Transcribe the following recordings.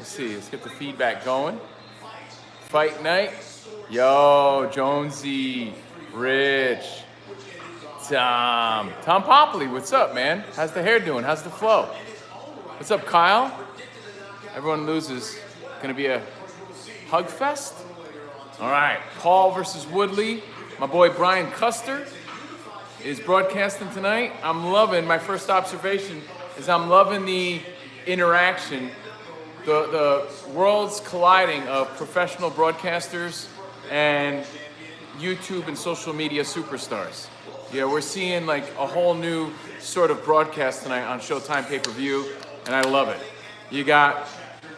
Let's see. Let's get the feedback going. Fight night. Yo, Jonesy, Rich, Tom Popley. What's up, man? How's the hair doing? How's the flow? What's up, Kyle? Everyone loses. Gonna be a hug fest. All right. Paul versus Woodley. My boy Brian Custer is broadcasting tonight. I'm loving, my first observation is I'm loving the interaction, the worlds colliding of professional broadcasters and YouTube and social media superstars. Yeah, we're seeing like a whole new sort of broadcast tonight on Showtime pay-per-view, and I love it. You got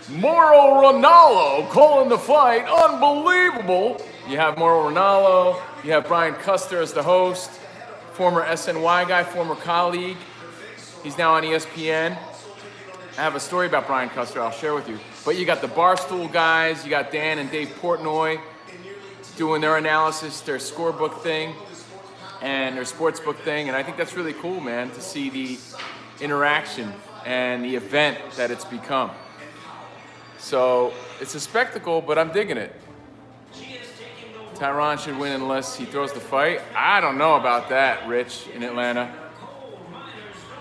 Mauro Ranallo calling the fight, unbelievable. You have Mauro Ranallo, you have Brian Custer as the host, former SNY guy, former colleague. He's now on ESPN. I have a story about Brian Custer I'll share with you. But you got the Barstool guys, you got Dan and Dave Portnoy doing their analysis, their scorebook thing, and their sportsbook thing. And I think that's really cool, man, to see the interaction and the event that it's become. So it's a spectacle, but I'm digging it. Tyron should win unless he throws the fight. I don't know about that, Rich, in Atlanta.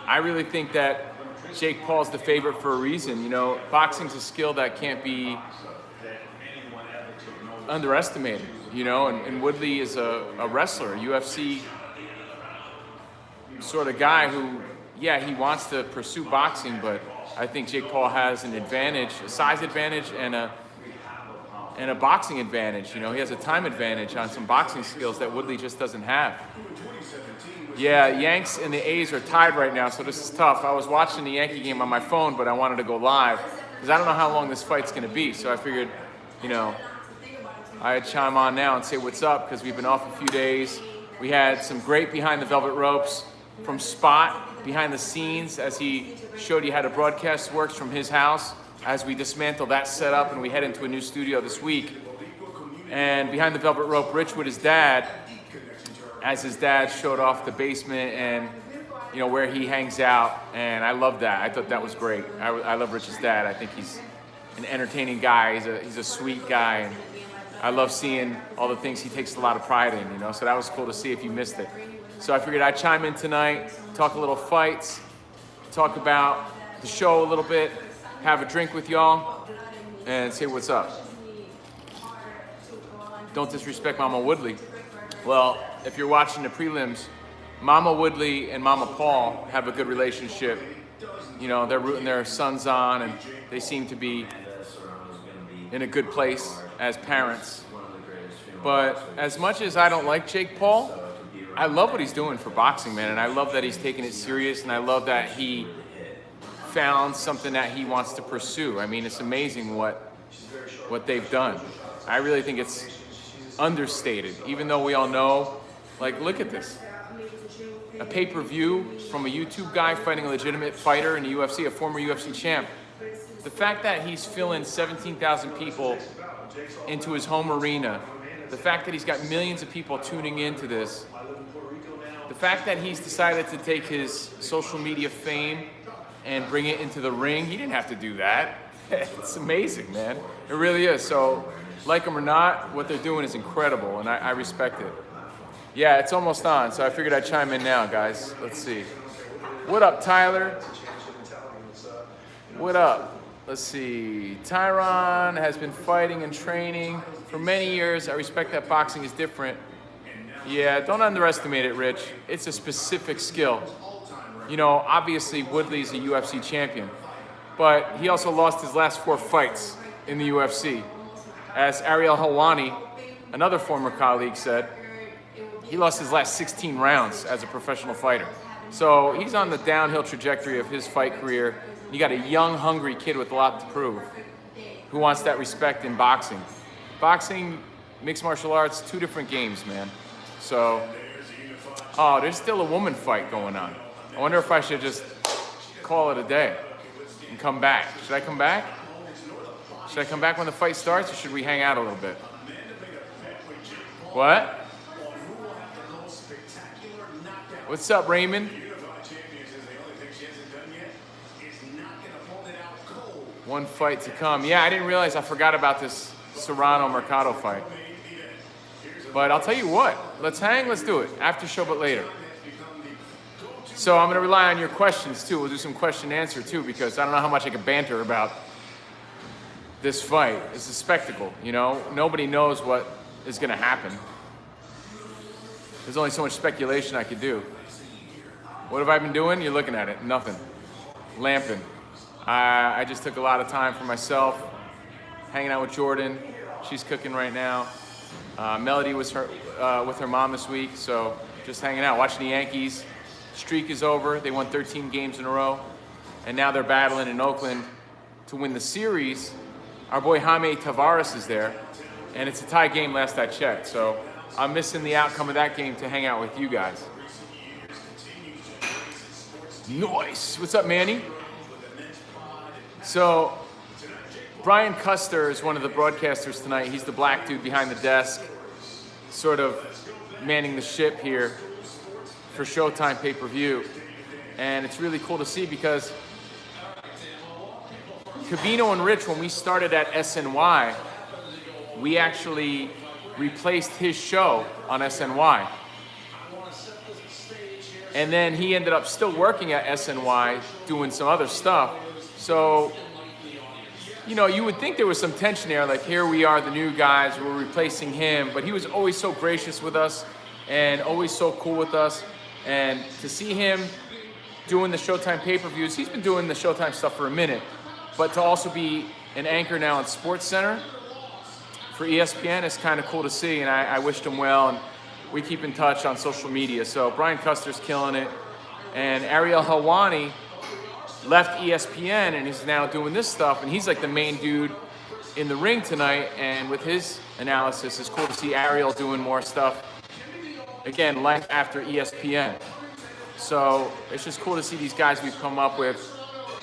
I really think that Jake Paul's the favorite for a reason. You know, boxing's a skill that can't be underestimated, you know, and Woodley is a wrestler, a UFC sort of guy who, yeah, he wants to pursue boxing, but I think Jake Paul has an advantage, a size advantage and a boxing advantage. You know, he has a time advantage on some boxing skills that Woodley just doesn't have. Yeah, Yanks and the A's are tied right now, so this is tough. I was watching the Yankee game on my phone, but I wanted to go live because I don't know how long this fight's going to be. So I figured, you know, I'd chime on now and say what's up because we've been off a few days. We had some great behind the velvet ropes from Spot behind the scenes as he showed you how the broadcast works from his house as we dismantle that setup and we head into a new studio this week. And behind the velvet rope, Rich with his dad, as his dad showed off the basement and, you know, where he hangs out. And I love that. I thought that was great. I love Rich's dad. I think he's an entertaining guy. He's a sweet guy. And I love seeing all the things he takes a lot of pride in, you know. So that was cool to see if you missed it. So I figured I'd chime in tonight, talk a little fights, talk about the show a little bit, have a drink with y'all, and say what's up. Don't disrespect Mama Woodley. Well, if you're watching the prelims, Mama Woodley and Mama Paul have a good relationship. You know, they're rooting their sons on, and they seem to be in a good place as parents. But as much as I don't like Jake Paul, I love what he's doing for boxing, man, and I love that he's taking it serious, and I love that he found something that he wants to pursue. I mean, it's amazing what they've done. I really think it's understated, even though we all know, like, look at this. A pay-per-view from a YouTube guy fighting a legitimate fighter in the UFC, a former UFC champ. The fact that he's filling 17,000 people into his home arena, the fact that he's got millions of people tuning into this, the fact that he's decided to take his social media fame and bring it into the ring, he didn't have to do that. It's amazing, man. It really is. So, like him or not, what they're doing is incredible, and I respect it. Yeah, it's almost on, so I figured I'd chime in now, guys. Let's see. What up, Tyler? What up? Let's see. Tyron has been fighting and training for many years. I respect that boxing is different. Yeah, don't underestimate it, Rich. It's a specific skill. You know, obviously Woodley's a UFC champion, but he also lost his last 4 fights in the UFC. As Ariel Helwani, another former colleague, said, he lost his last 16 rounds as a professional fighter. So he's on the downhill trajectory of his fight career. You got a young, hungry kid with a lot to prove who wants that respect in boxing. Boxing, mixed martial arts, 2 different games, man. So, oh, there's still a woman fight going on. I wonder if I should just call it a day and come back. Should I come back? Should I come back when the fight starts, or should we hang out a little bit? What? What's up, Raymond? One fight to come. Yeah, I didn't realize, I forgot about this Serrano Mercado fight. But I'll tell you what, let's hang, let's do it. After show, but later. So I'm gonna rely on your questions too. We'll do some question and answer too, because I don't know how much I can banter about this fight. It's a spectacle, you know? Nobody knows what is gonna happen. There's only so much speculation I could do. What have I been doing? You're looking at it, nothing. Lamping. I just took a lot of time for myself, hanging out with Jordan. She's cooking right now. Melody was with her mom this week, so just hanging out, watching the Yankees. Streak is over. They won 13 games in a row, and now they're battling in Oakland to win the series. Our boy Jaime Tavares is there, and it's a tie game last I checked, so I'm missing the outcome of that game to hang out with you guys. Nice. What's up, Manny? So, Brian Custer is one of the broadcasters tonight. He's the black dude behind the desk, sort of manning the ship here for Showtime pay-per-view. And it's really cool to see because Covino and Rich, when we started at SNY, we actually replaced his show on SNY. And then he ended up still working at SNY doing some other stuff. So, you know, you would think there was some tension there, like here we are, the new guys, we're replacing him, but he was always so gracious with us and always so cool with us. And to see him doing the Showtime pay-per-views, he's been doing the Showtime stuff for a minute, but to also be an anchor now on SportsCenter for ESPN is kind of cool to see, and I wished him well, and we keep in touch on social media. So Brian Custer's killing it, and Ariel Helwani left ESPN and he's now doing this stuff, and he's like the main dude in the ring tonight, and with his analysis, it's cool to see Ariel doing more stuff. Again, life after ESPN. So it's just cool to see these guys we've come up with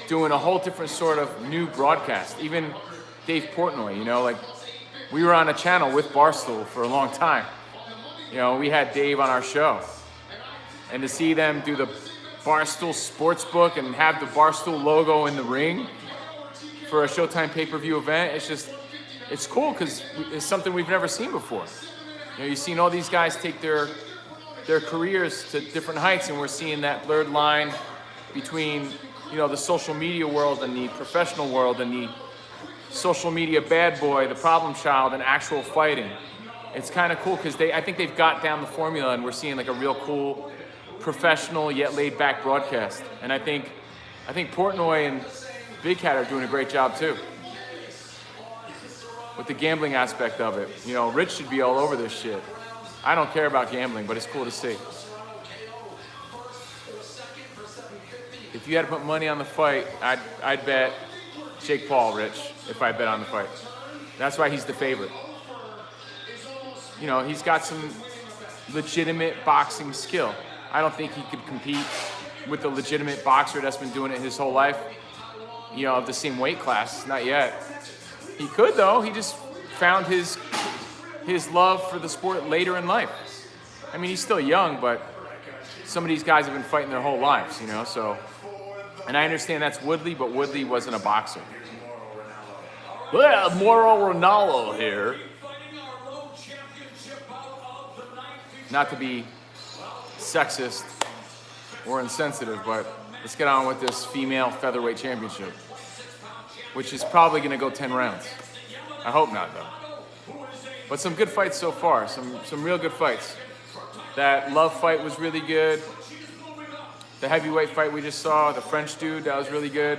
doing a whole different sort of new broadcast. Even Dave Portnoy, you know, like we were on a channel with Barstool for a long time. You know, we had Dave on our show. And to see them do the Barstool Sportsbook and have the Barstool logo in the ring for a Showtime pay-per-view event, it's cool because it's something we've never seen before. You know, you've seen all these guys take their careers to different heights, and we're seeing that blurred line between, you know, the social media world and the professional world, and the social media bad boy, the problem child, and actual fighting. It's kind of cool because I think they've got down the formula, and we're seeing like a real cool, professional yet laid back broadcast. And I think Portnoy and Big Cat are doing a great job too with the gambling aspect of it. You know, Rich should be all over this shit. I don't care about gambling, but it's cool to see. If you had to put money on the fight, I'd bet Jake Paul, Rich, if I bet on the fight. That's why he's the favorite. You know, he's got some legitimate boxing skill. I don't think he could compete with the legitimate boxer that's been doing it his whole life, you know, of the same weight class. Not yet. He could, though. He just found his love for the sport later in life. I mean, he's still young, but some of these guys have been fighting their whole lives, you know, so. And I understand that's Woodley, but Woodley wasn't a boxer. Well, Moro Ronaldo here. Not to be sexist or insensitive, but let's get on with this female featherweight championship, which is probably going to go 10 rounds. I hope not, though. But some good fights so far, some real good fights. That Love fight was really good. The heavyweight fight we just saw, the French dude, that was really good.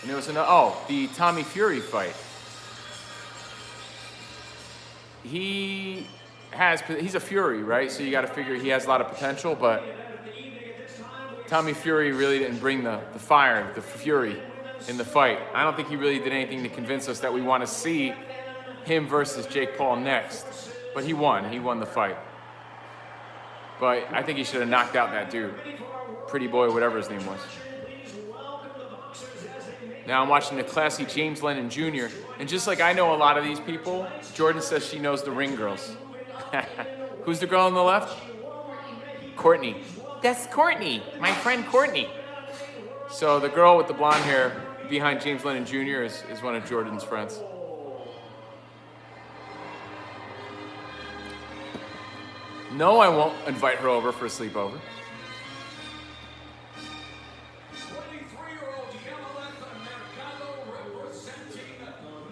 And there was the Tommy Fury fight. He's a Fury, right? So you got to figure he has a lot of potential, but Tommy Fury really didn't bring the fire, the fury in the fight. I don't think he really did anything to convince us that we want to see him versus Jake Paul next. But he won. He won the fight. But I think he should have knocked out that dude. Pretty boy, whatever his name was. Now I'm watching the classy James Lennon Jr. And just like I know a lot of these people, Jordan says she knows the ring girls. Who's the girl on the left? Courtney. That's Courtney, my friend Courtney. So the girl with the blonde hair behind James Lennon Jr. is one of Jordan's friends. No, I won't invite her over for a sleepover.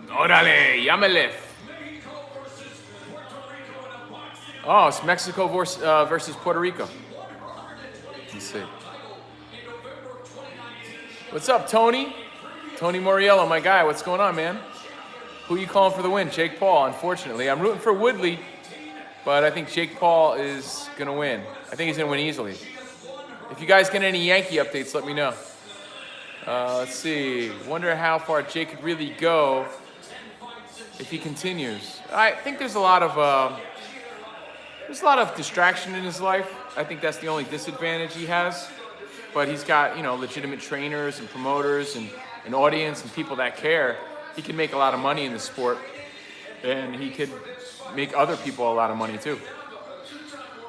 Orale, Yamalef. Oh, it's Mexico versus Puerto Rico. Let's see. What's up, Tony? Tony Moriello, my guy. What's going on, man? Who you calling for the win? Jake Paul, unfortunately. I'm rooting for Woodley, but I think Jake Paul is going to win. I think he's going to win easily. If you guys get any Yankee updates, let me know. Let's see. Wonder how far Jake could really go if he continues. I think there's a lot of distraction in his life. I think that's the only disadvantage he has. But he's got, legitimate trainers and promoters and an audience and people that care. He can make a lot of money in the sport, and he could make other people a lot of money too.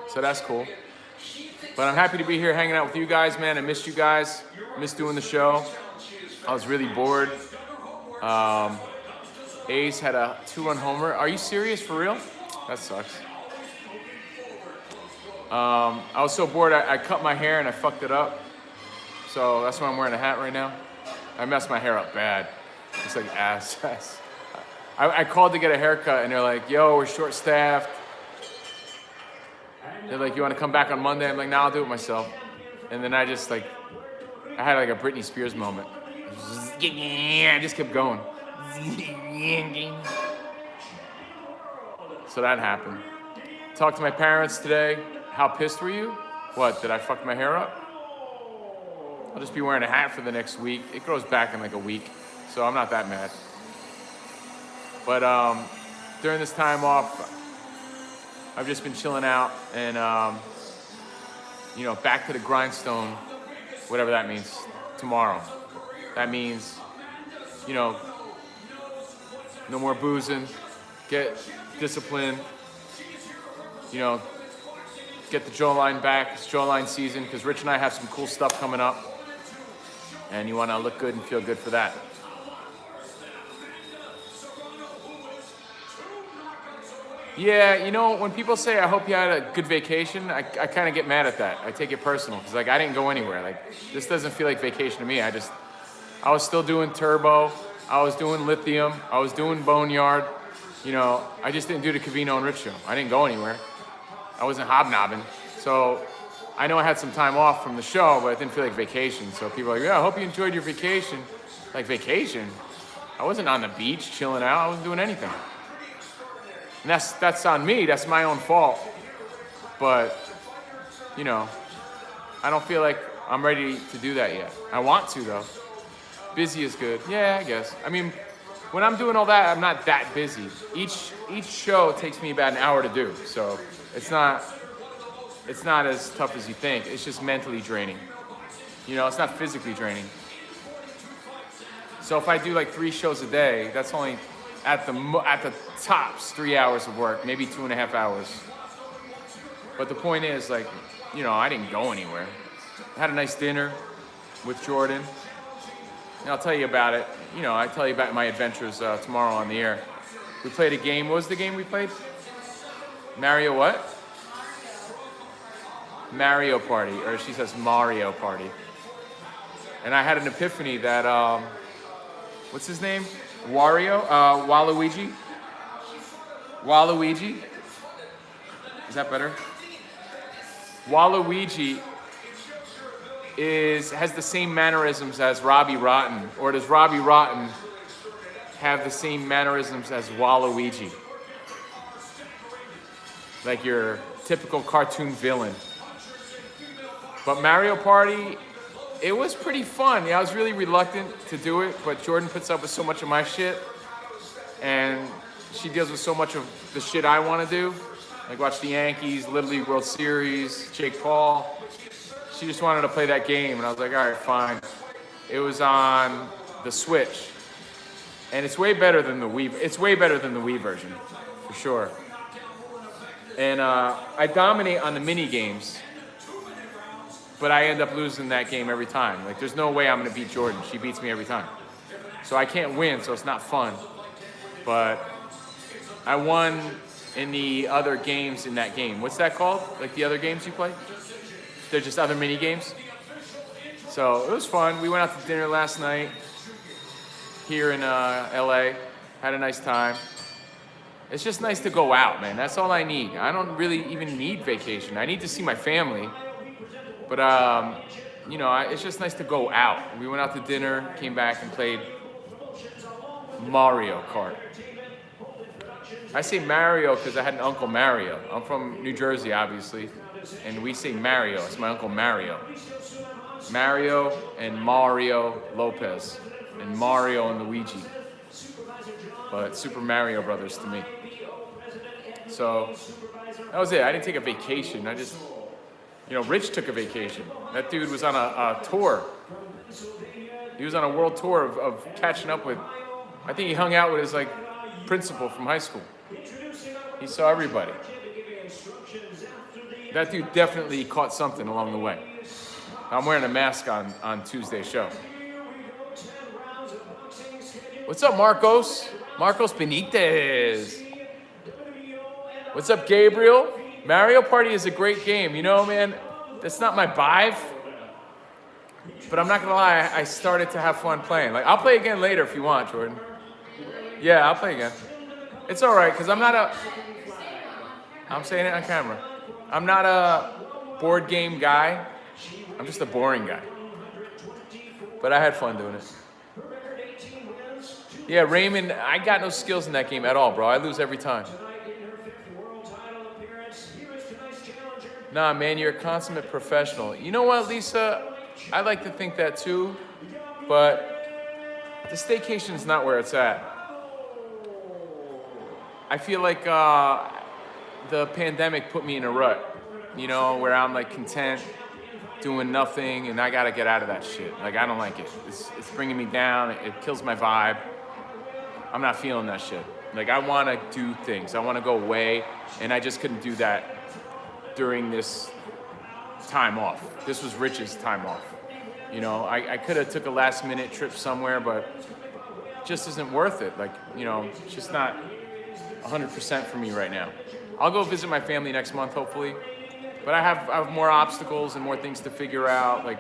So that's cool. But I'm happy to be here hanging out with you guys, man. I missed you guys. Missed doing the show. I was really bored. Ace had a 2-run homer. Are you serious, for real? That sucks. I was so bored, I cut my hair and I fucked it up. So that's why I'm wearing a hat right now. I messed my hair up bad. It's like ass. I called to get a haircut and they're like, yo, we're short-staffed. They're like, you want to come back on Monday? I'm like, no, I'll do it myself. And then I had like a Britney Spears moment. I just kept going. So that happened. Talked to my parents today. How pissed were you? What, did I fuck my hair up? I'll just be wearing a hat for the next week. It grows back in like a week, so I'm not that mad. But during this time off, I've just been chilling out and, back to the grindstone, whatever that means, tomorrow. That means, no more boozing, get disciplined, get the jawline back. It's jawline season because Rich and I have some cool stuff coming up. And you want to look good and feel good for that. Yeah, when people say, I hope you had a good vacation, I kind of get mad at that. I take it personal because, I didn't go anywhere. This doesn't feel like vacation to me. I was still doing turbo. I was doing lithium. I was doing boneyard. I just didn't do the Covino and Rich show. I didn't go anywhere. I wasn't hobnobbing. So I know I had some time off from the show, but it didn't feel like vacation. So people are like, yeah, I hope you enjoyed your vacation. Like, vacation? I wasn't on the beach chilling out. I wasn't doing anything. And that's on me. That's my own fault. But, I don't feel like I'm ready to do that yet. I want to, though. Busy is good. Yeah, I guess. I mean, when I'm doing all that, I'm not that busy. Each show takes me about an hour to do. So it's not as tough as you think. It's just mentally draining. It's not physically draining. So if I do like 3 shows a day, that's only at the tops 3 hours of work, maybe 2.5 hours. But the point is, I didn't go anywhere. I had a nice dinner with Jordan. And I'll tell you about it. I tell you about my adventures tomorrow on the air. We played a game. What was the game we played? Mario what? Mario Party, or she says Mario Party. And I had an epiphany that, what's his name? Waluigi? Waluigi? Is that better? Waluigi has the same mannerisms as Robbie Rotten, or does Robbie Rotten have the same mannerisms as Waluigi? Like your typical cartoon villain. But Mario Party, it was pretty fun. I was really reluctant to do it, but Jordan puts up with so much of my shit, and she deals with so much of the shit I want to do. Like watch the Yankees, Little League World Series, Jake Paul. She just wanted to play that game, and I was like, all right, fine. It was on the Switch, and it's way better than the Wii. It's way better than the Wii version, for sure. And I dominate on the mini games. but I end up losing that game every time. Like, there's no way I'm gonna beat Jordan. She beats me every time. So I can't win, so it's not fun. But I won in the other games in that game. What's that called? Like the other games you play? They're just other mini games. So it was fun. We went out to dinner last night here in LA. Had a nice time. It's just nice to go out, man. That's all I need. I don't really even need vacation. I need to see my family. But, you know, it's just nice to go out. We went out to dinner, came back and played Mario Kart. I say Mario because I had an Uncle Mario. I'm from New Jersey, obviously, and we say Mario. It's my Uncle Mario. Mario and Mario Lopez, and Mario and Luigi. But Super Mario Brothers to me. So that was it. I didn't take a vacation. I just, you know, Rich took a vacation. That dude was on a tour. He was on a world tour of catching up with, I think he hung out with his like principal from high school. He saw everybody. That dude definitely caught something along the way. I'm wearing a mask on Tuesday's show. What's up, Marcos? Marcos Benitez. What's up, Gabriel? Mario Party is a great game. You know, man, that's not my vibe. But I'm not gonna lie, I started to have fun playing. Like, I'll play again later if you want, Jordan. Yeah, I'll play again. It's all right, because I'm saying it on camera. I'm not a board game guy. I'm just a boring guy. But I had fun doing it. Yeah, Raymond, I got no skills in that game at all, bro. I lose every time. Nah, man, you're a consummate professional. You know what, Lisa? I like to think that too, but the staycation is not where it's at. I feel like the pandemic put me in a rut, you know, where I'm like content, doing nothing, and I gotta get out of that shit. Like, I don't like it. It's bringing me down. It kills my vibe. I'm not feeling that shit. Like, I wanna do things. I wanna go away, and I just couldn't do that during this time off. This was Rich's time off. You know, I could have took a last minute trip somewhere, but it just isn't worth it. Like, you know, it's just not 100% for me right now. I'll go visit my family next month, hopefully. But I have more obstacles and more things to figure out. Like,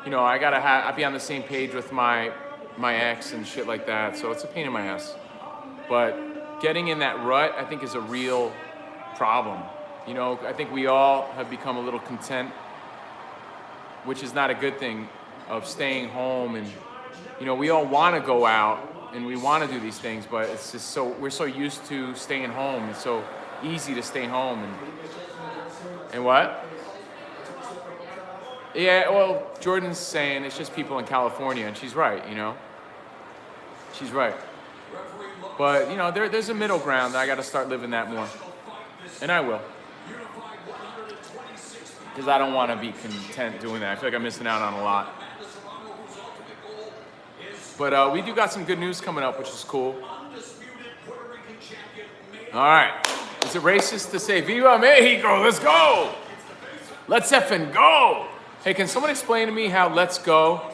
you know, I'd be on the same page with my ex and shit like that. So it's a pain in my ass. But getting in that rut, I think, is a real problem. You know, I think we all have become a little content, which is not a good thing, of staying home. And, you know, we all want to go out and we want to do these things, but it's just we're so used to staying home. It's so easy to stay home. And what? Yeah, well, Jordan's saying it's just people in California, and she's right, you know? She's right. But, you know, there's a middle ground that I got to start living that more. And I will. Because I don't want to be content doing that. I feel like I'm missing out on a lot. But we do got some good news coming up, which is cool. All right. Is it racist to say, Viva Mexico, let's go? Let's effing go. Hey, can someone explain to me how let's go,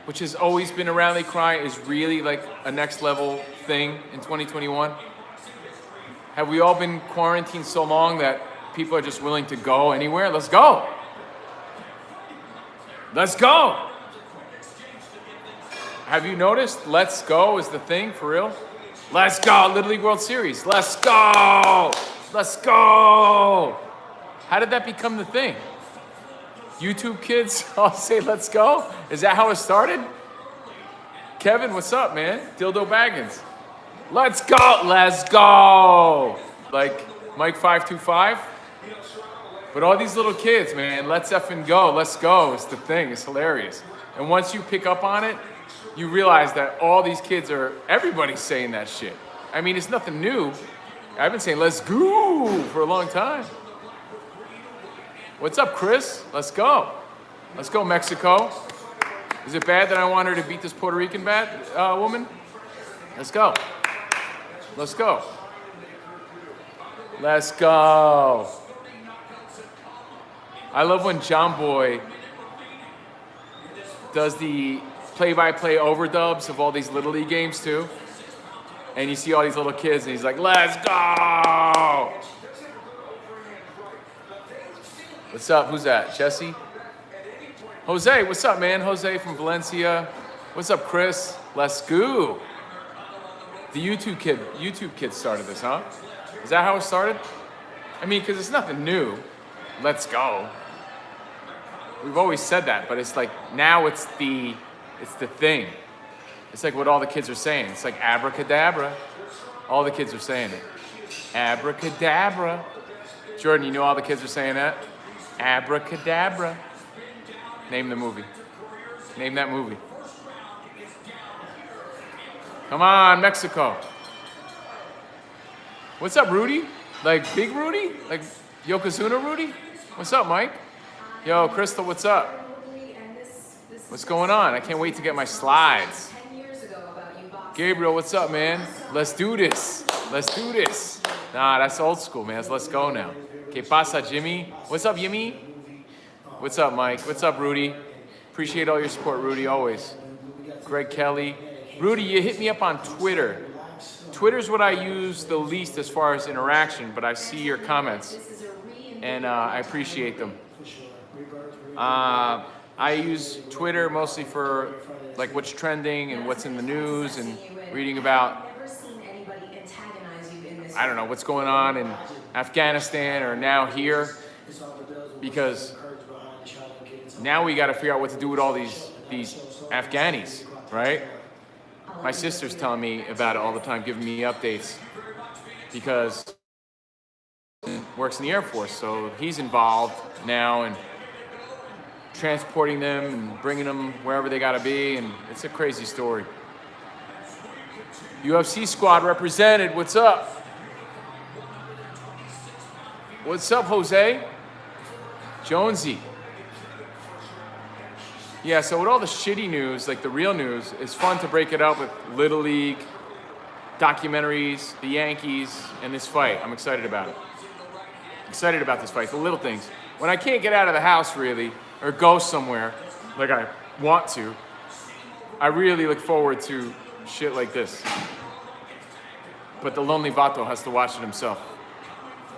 which has always been a rally cry, is really like a next level thing in 2021? Have we all been quarantined so long that people are just willing to go anywhere? Let's go. Let's go. Have you noticed let's go is the thing for real? Let's go. Little League World Series. Let's go. Let's go. How did that become the thing? YouTube kids all say let's go? Is that how it started? Kevin, what's up, man? Dildo Baggins. Let's go. Let's go. Like Mike 525. But all these little kids, man, let's effing go, let's go. It's the thing, it's hilarious. And once you pick up on it, you realize that all these kids everybody's saying that shit. I mean, it's nothing new. I've been saying let's go for a long time. What's up, Chris? Let's go. Let's go, Mexico. Is it bad that I want her to beat this Puerto Rican woman? Let's go. Let's go. Let's go. I love when John Boy does the play-by-play overdubs of all these Little League games too. And you see all these little kids and he's like, let's go! What's up? Who's that? Jesse? Jose, what's up, man? Jose from Valencia. What's up, Chris? Let's go. The YouTube kid started this, huh? Is that how it started? I mean, because it's nothing new. Let's go. We've always said that, but it's like now it's the thing. It's like what all the kids are saying. It's like abracadabra. All the kids are saying it. Abracadabra. Jordan, you know all the kids are saying that? Abracadabra. Name the movie. Name that movie. Come on, Mexico. What's up, Rudy? Like Big Rudy? Like Yokozuna Rudy? What's up, Mike? Yo, Crystal, what's up? What's going on? I can't wait to get my slides. Gabriel, what's up, man? Let's do this. Let's do this. Nah, that's old school, man. Let's go now. Que pasa, Jimmy? What's up, Jimmy? What's up, Mike? What's up, Rudy? Appreciate all your support, Rudy, always. Greg Kelly. Rudy, you hit me up on Twitter. Twitter's what I use the least as far as interaction, but I see your comments, and I appreciate them. I use Twitter mostly for like what's trending and what's in the news and reading about, I don't know, what's going on in Afghanistan or now here, because now we got to figure out what to do with all these Afghanis, right? My sister's telling me about it all the time, giving me updates, because he works in the Air Force, so he's involved now in transporting them and bringing them wherever they got to be, and it's a crazy story. UFC squad represented, what's up? What's up, Jose? Jonesy. Yeah, so with all the shitty news, like the real news, it's fun to break it up with Little League, documentaries, the Yankees, and this fight. I'm excited about it. Excited about this fight, the little things. When I can't get out of the house, really, or go somewhere like I want to, I really look forward to shit like this. But the lonely vato has to watch it himself.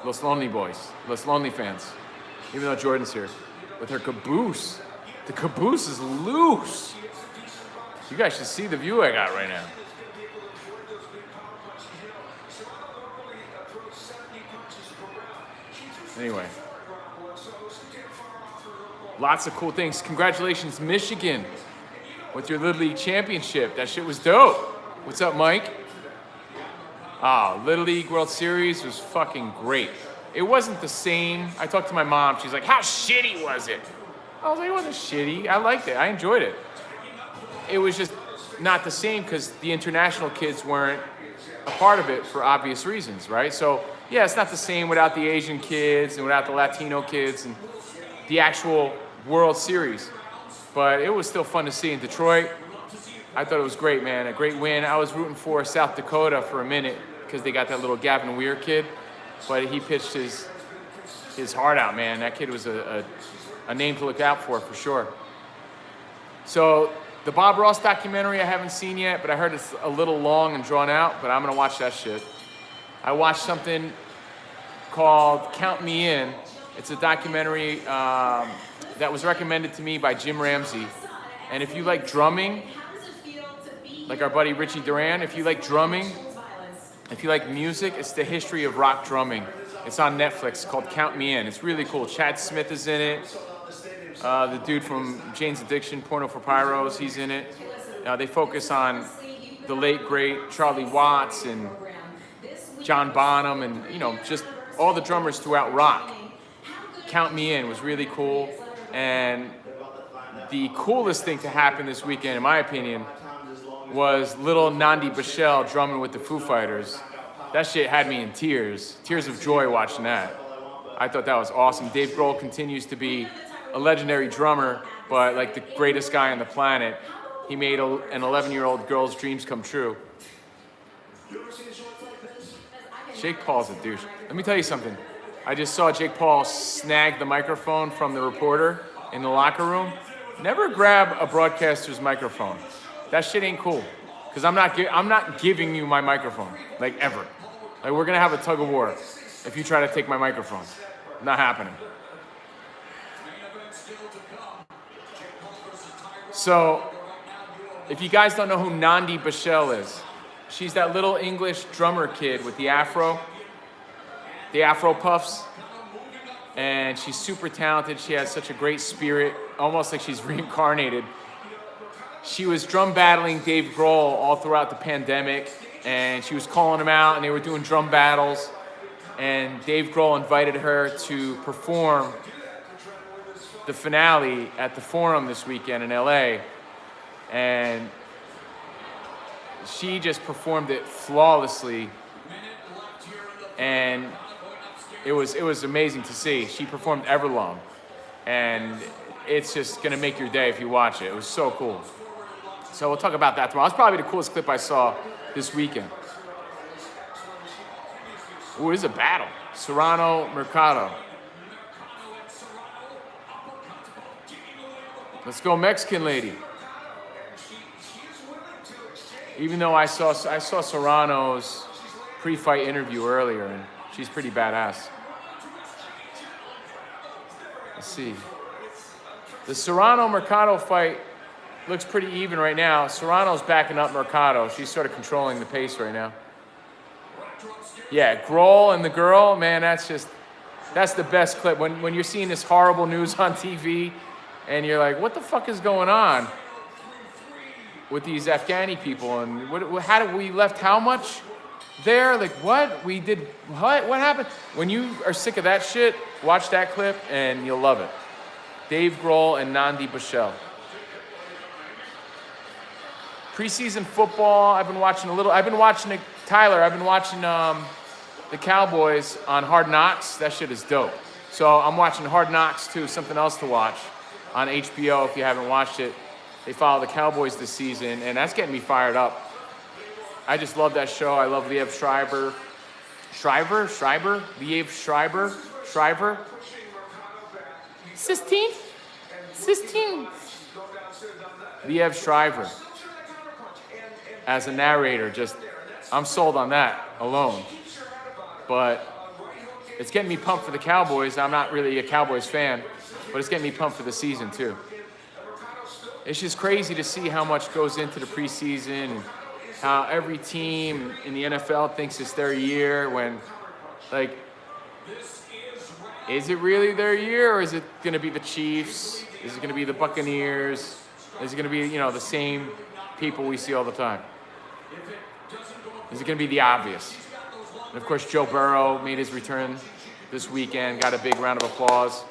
Los Lonely Boys, Los Lonely fans. Even though Jordan's here, with her caboose. The caboose is loose. You guys should see the view I got right now. Anyway. Lots of cool things. Congratulations, Michigan, with your Little League championship. That shit was dope. What's up, Mike? Little League World Series was fucking great. It wasn't the same. I talked to my mom. She's like, how shitty was it? I was like, it wasn't shitty. I liked it. I enjoyed it. It was just not the same because the international kids weren't a part of it for obvious reasons, right? So, yeah, it's not the same without the Asian kids and without the Latino kids and the actual World Series. But it was still fun to see in Detroit. I thought it was great, man. A great win. I was rooting for South Dakota for a minute because they got that little Gavin Weir kid. But he pitched his heart out, man. That kid was a name to look out for sure. So the Bob Ross documentary I haven't seen yet, but I heard it's a little long and drawn out, but I'm gonna watch that shit. I watched something called Count Me In. It's a documentary that was recommended to me by Jim Ramsey. And if you like drumming, like our buddy Richie Duran, if you like drumming, if you like music, it's the history of rock drumming. It's on Netflix called Count Me In. It's really cool. Chad Smith is in it. The dude from Jane's Addiction, Porno for Pyros, he's in it. They focus on the late, great Charlie Watts and John Bonham and, just all the drummers throughout rock. Count Me In was really cool. And the coolest thing to happen this weekend, in my opinion, was little Nandi Bichelle drumming with the Foo Fighters. That shit had me in tears of joy watching that. I thought that was awesome. Dave Grohl continues to be a legendary drummer, but like the greatest guy on the planet. He made an 11-year-old girl's dreams come true. Jake Paul's a douche. Let me tell you something. I just saw Jake Paul snag the microphone from the reporter in the locker room. Never grab a broadcaster's microphone. That shit ain't cool. Because I'm not giving you my microphone, like ever. Like we're gonna have a tug of war if you try to take my microphone. Not happening. So, if you guys don't know who Nandi Bichelle is, she's that little English drummer kid with the afro puffs. And she's super talented. She has such a great spirit, almost like she's reincarnated. She was drum battling Dave Grohl all throughout the pandemic, and she was calling him out, and they were doing drum battles. And Dave Grohl invited her to perform the finale at the Forum this weekend in LA, and she just performed it flawlessly, and it was amazing to see. She performed Everlong, and it's just gonna make your day if you watch it. It was so cool. So we'll talk about that tomorrow. That's probably the coolest clip I saw this weekend. Ooh, this is a battle. Serrano, Mercado. Let's go Mexican lady. Even though I saw Serrano's pre-fight interview earlier, and she's pretty badass. Let's see. The Serrano-Mercado fight looks pretty even right now. Serrano's backing up Mercado. She's sort of controlling the pace right now. Yeah, Grohl and the girl, man, that's the best clip. When you're seeing this horrible news on TV, and you're like, what the fuck is going on with these Afghani people? And how did we left how much there? Like, what? We did what? What happened? When you are sick of that shit, watch that clip and you'll love it. Dave Grohl and Nandi Bichelle. Preseason football, I've been watching Tyler, I've been watching the Cowboys on Hard Knocks. That shit is dope. So I'm watching Hard Knocks too, something else to watch on HBO if you haven't watched it. They follow the Cowboys this season, and that's getting me fired up. I just love that show. I love Liev Schreiber. Liev Schreiber. Sistine. Liev Schreiber. As a narrator, I'm sold on that alone. But it's getting me pumped for the Cowboys. I'm not really a Cowboys fan, but it's getting me pumped for the season too. It's just crazy to see how much goes into the preseason and how every team in the NFL thinks it's their year when, like, is it really their year, or is it going to be the Chiefs? Is it going to be the Buccaneers? Is it going to be, the same people we see all the time? Is it going to be the obvious? And of course, Joe Burrow made his return this weekend, got a big round of applause.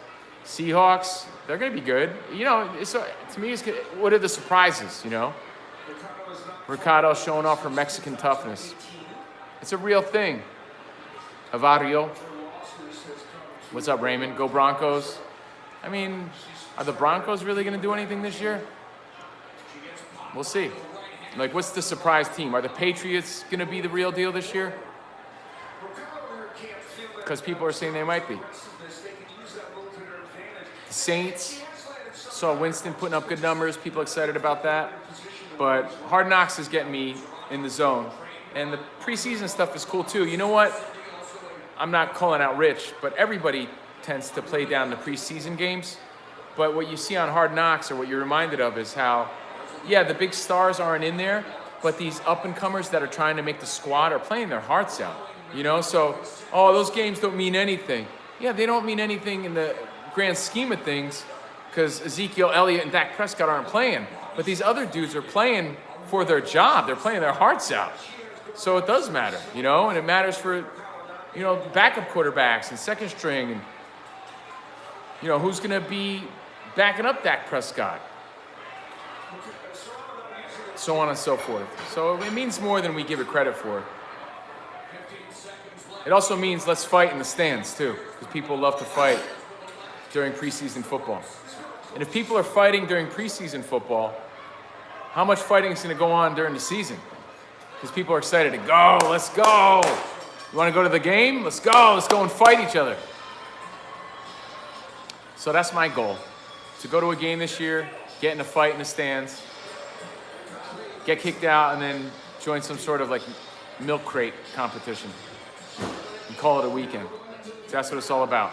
Seahawks, they're going to be good. To me, what are the surprises, Mercado showing off her Mexican toughness. It's a real thing. Avario. What's up, Raymond? Go Broncos. I mean, are the Broncos really going to do anything this year? We'll see. Like, what's the surprise team? Are the Patriots going to be the real deal this year? Because people are saying they might be. The Saints, saw Winston putting up good numbers. People excited about that. But Hard Knocks is getting me in the zone. And the preseason stuff is cool too. You know what? I'm not calling out Rich, but everybody tends to play down the preseason games. But what you see on Hard Knocks, or what you're reminded of, is how, yeah, the big stars aren't in there, but these up-and-comers that are trying to make the squad are playing their hearts out. So, those games don't mean anything. Yeah, they don't mean anything in the grand scheme of things, because Ezekiel Elliott and Dak Prescott aren't playing. But these other dudes are playing for their job. They're playing their hearts out. So it does matter, and it matters for, backup quarterbacks and second string, and, who's going to be backing up Dak Prescott. So on and so forth. So it means more than we give it credit for. It also means let's fight in the stands too, because people love to fight during preseason football. And if people are fighting during preseason football, how much fighting is going to go on during the season? Because people are excited to go, let's go. You want to go to the game? Let's go and fight each other. So that's my goal, to go to a game this year, get in a fight in the stands, get kicked out, and then join some sort of like milk crate competition and call it a weekend. That's what it's all about.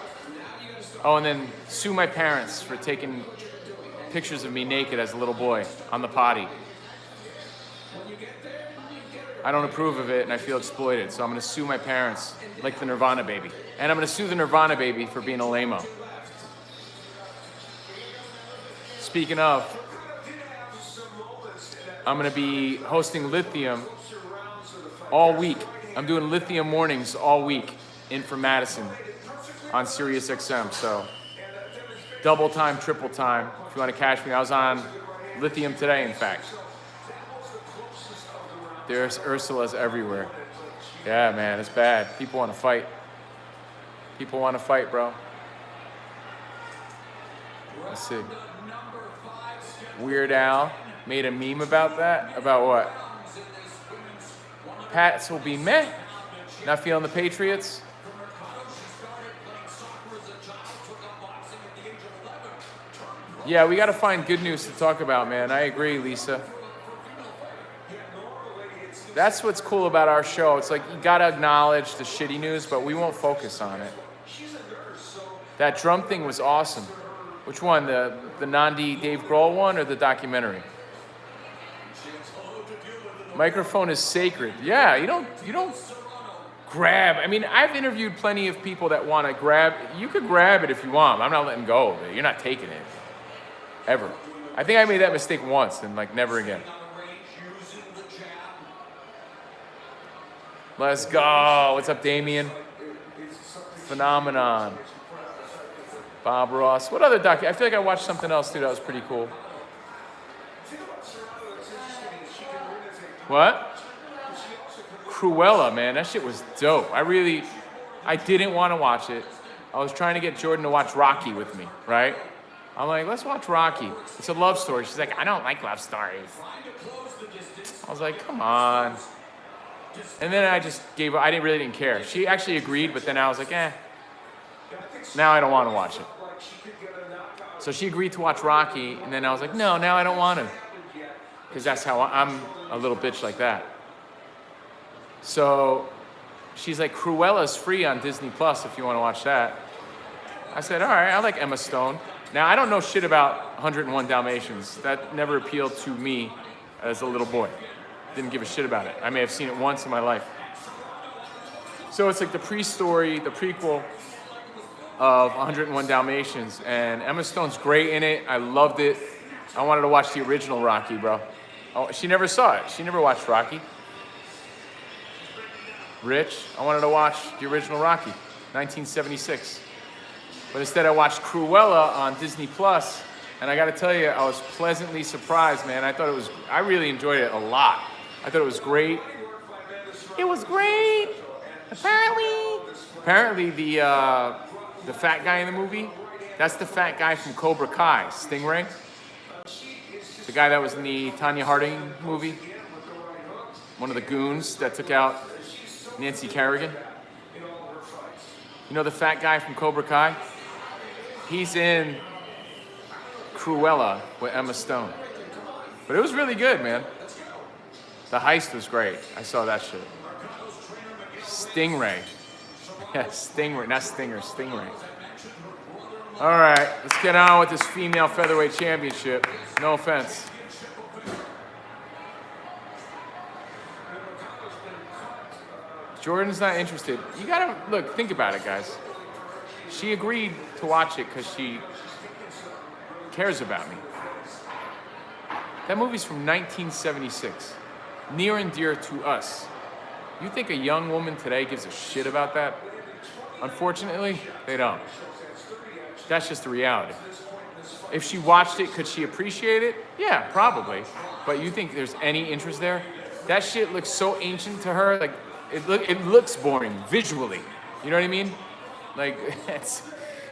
Oh, and then sue my parents for taking pictures of me naked as a little boy on the potty. I don't approve of it and I feel exploited, so I'm gonna sue my parents like the Nirvana baby. And I'm gonna sue the Nirvana baby for being a lame-o. Speaking of, I'm gonna be hosting Lithium all week. I'm doing Lithium mornings all week in for Madison on Sirius XM, so double time, triple time. If you wanna catch me, I was on Lithium today, in fact. There's Ursulas everywhere. Yeah, man, it's bad. People want to fight. People want to fight, bro. Let's see. Weird Al made a meme about that. About what? Pats will be meh. Not feeling the Patriots. Yeah, we got to find good news to talk about, man. I agree, Lisa. That's what's cool about our show. It's like you gotta acknowledge the shitty news, but we won't focus on it. That drum thing was awesome. Which one? The Nandi Dave Grohl one or the documentary? Microphone is sacred. Yeah, you don't grab. I mean, I've interviewed plenty of people that want to grab. You could grab it if you want. I'm not letting go of it. You're not taking it. Ever. I think I made that mistake once and like never again. Let's go. What's up, Damien? Phenomenon. Bob Ross. What other I feel like I watched something else too that was pretty cool. What? Cruella, man. That shit was dope. I didn't want to watch it. I was trying to get Jordan to watch Rocky with me, right? I'm like, let's watch Rocky. It's a love story. She's like, I don't like love stories. I was like, come on. And then I just gave up. I really didn't care. She actually agreed, but then I was like, now I don't want to watch it. So she agreed to watch Rocky, and then I was like, no, now I don't want to. Because that's how I'm a little bitch like that. So she's like, Cruella's free on Disney Plus if you want to watch that. I said, all right, I like Emma Stone. Now, I don't know shit about 101 Dalmatians. That never appealed to me as a little boy. Didn't give a shit about it. I may have seen it once in my life. So it's like the pre-story, the prequel of 101 Dalmatians. And Emma Stone's great in it. I loved it. I wanted to watch the original Rocky, bro. Oh, she never saw it. She never watched Rocky. Rich, I wanted to watch the original Rocky, 1976. But instead I watched Cruella on Disney Plus, and I gotta tell you, I was pleasantly surprised, man. I really enjoyed it a lot. I thought it was great. It was great. Apparently the fat guy in the movie, that's the fat guy from Cobra Kai, Stingray. The guy that was in the Tanya Harding movie. One of the goons that took out Nancy Kerrigan. You know the fat guy from Cobra Kai? He's in Cruella with Emma Stone. But it was really good, man. The heist was great. I saw that shit. Stingray. Yeah, Stingray, not Stinger, Stingray. All right, let's get on with this female featherweight championship. No offense. Jordan's not interested. You gotta, look, think about it, guys. She agreed to watch it because she cares about me. That movie's from 1976. Near and dear to us. You think a young woman today gives a shit about that? Unfortunately, they don't. That's just the reality. If she watched it, could she appreciate it? Yeah, probably. But you think there's any interest there? That shit looks so ancient to her. Like, it looks boring visually. You know what I mean? Like,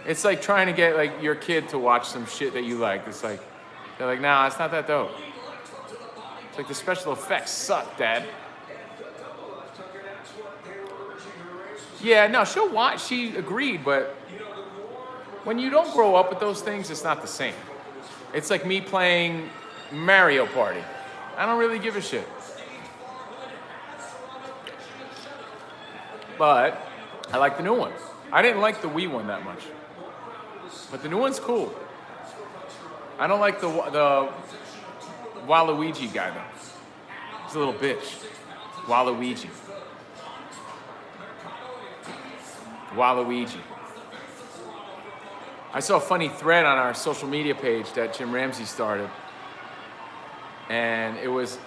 it's like trying to get like your kid to watch some shit that you like. It's like, they're like, nah, it's not that dope. It's like the special effects suck, Dad. Yeah, no, she'll watch. She agreed, but when you don't grow up with those things, it's not the same. It's like me playing Mario Party. I don't really give a shit. But I like the new one. I didn't like the Wii one that much. But the new one's cool. I don't like the Waluigi guy though. He's a little bitch. Waluigi. I saw a funny thread on our social media page that Jim Ramsey started. And it was,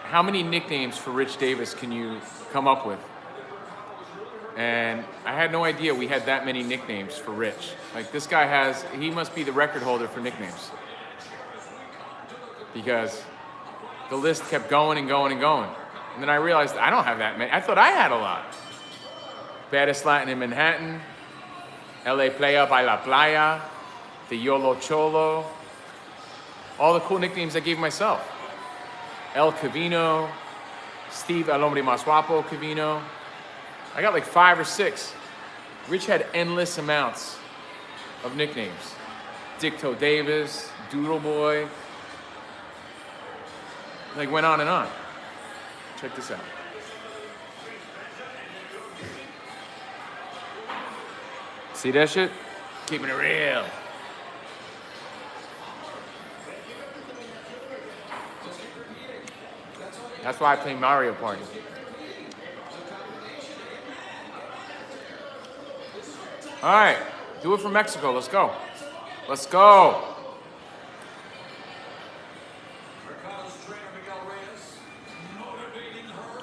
how many nicknames for Rich Davis can you come up with? And I had no idea we had that many nicknames for Rich. Like this guy he must be the record holder for nicknames. Because the list kept going and going and going. And then I realized I don't have that many. I thought I had a lot. Baddest Latin in Manhattan, LA Playa by La Playa, the Yolo Cholo, all the cool nicknames I gave myself. El Covino, Steve El Hombre Más Guapo Covino. I got like 5 or 6. Rich had endless amounts of nicknames. Dicto Davis, Doodle Boy. Like went on and on. Check this out. See that shit? Keeping it real. That's why I play Mario Party. All right, do it for Mexico. Let's go. Let's go.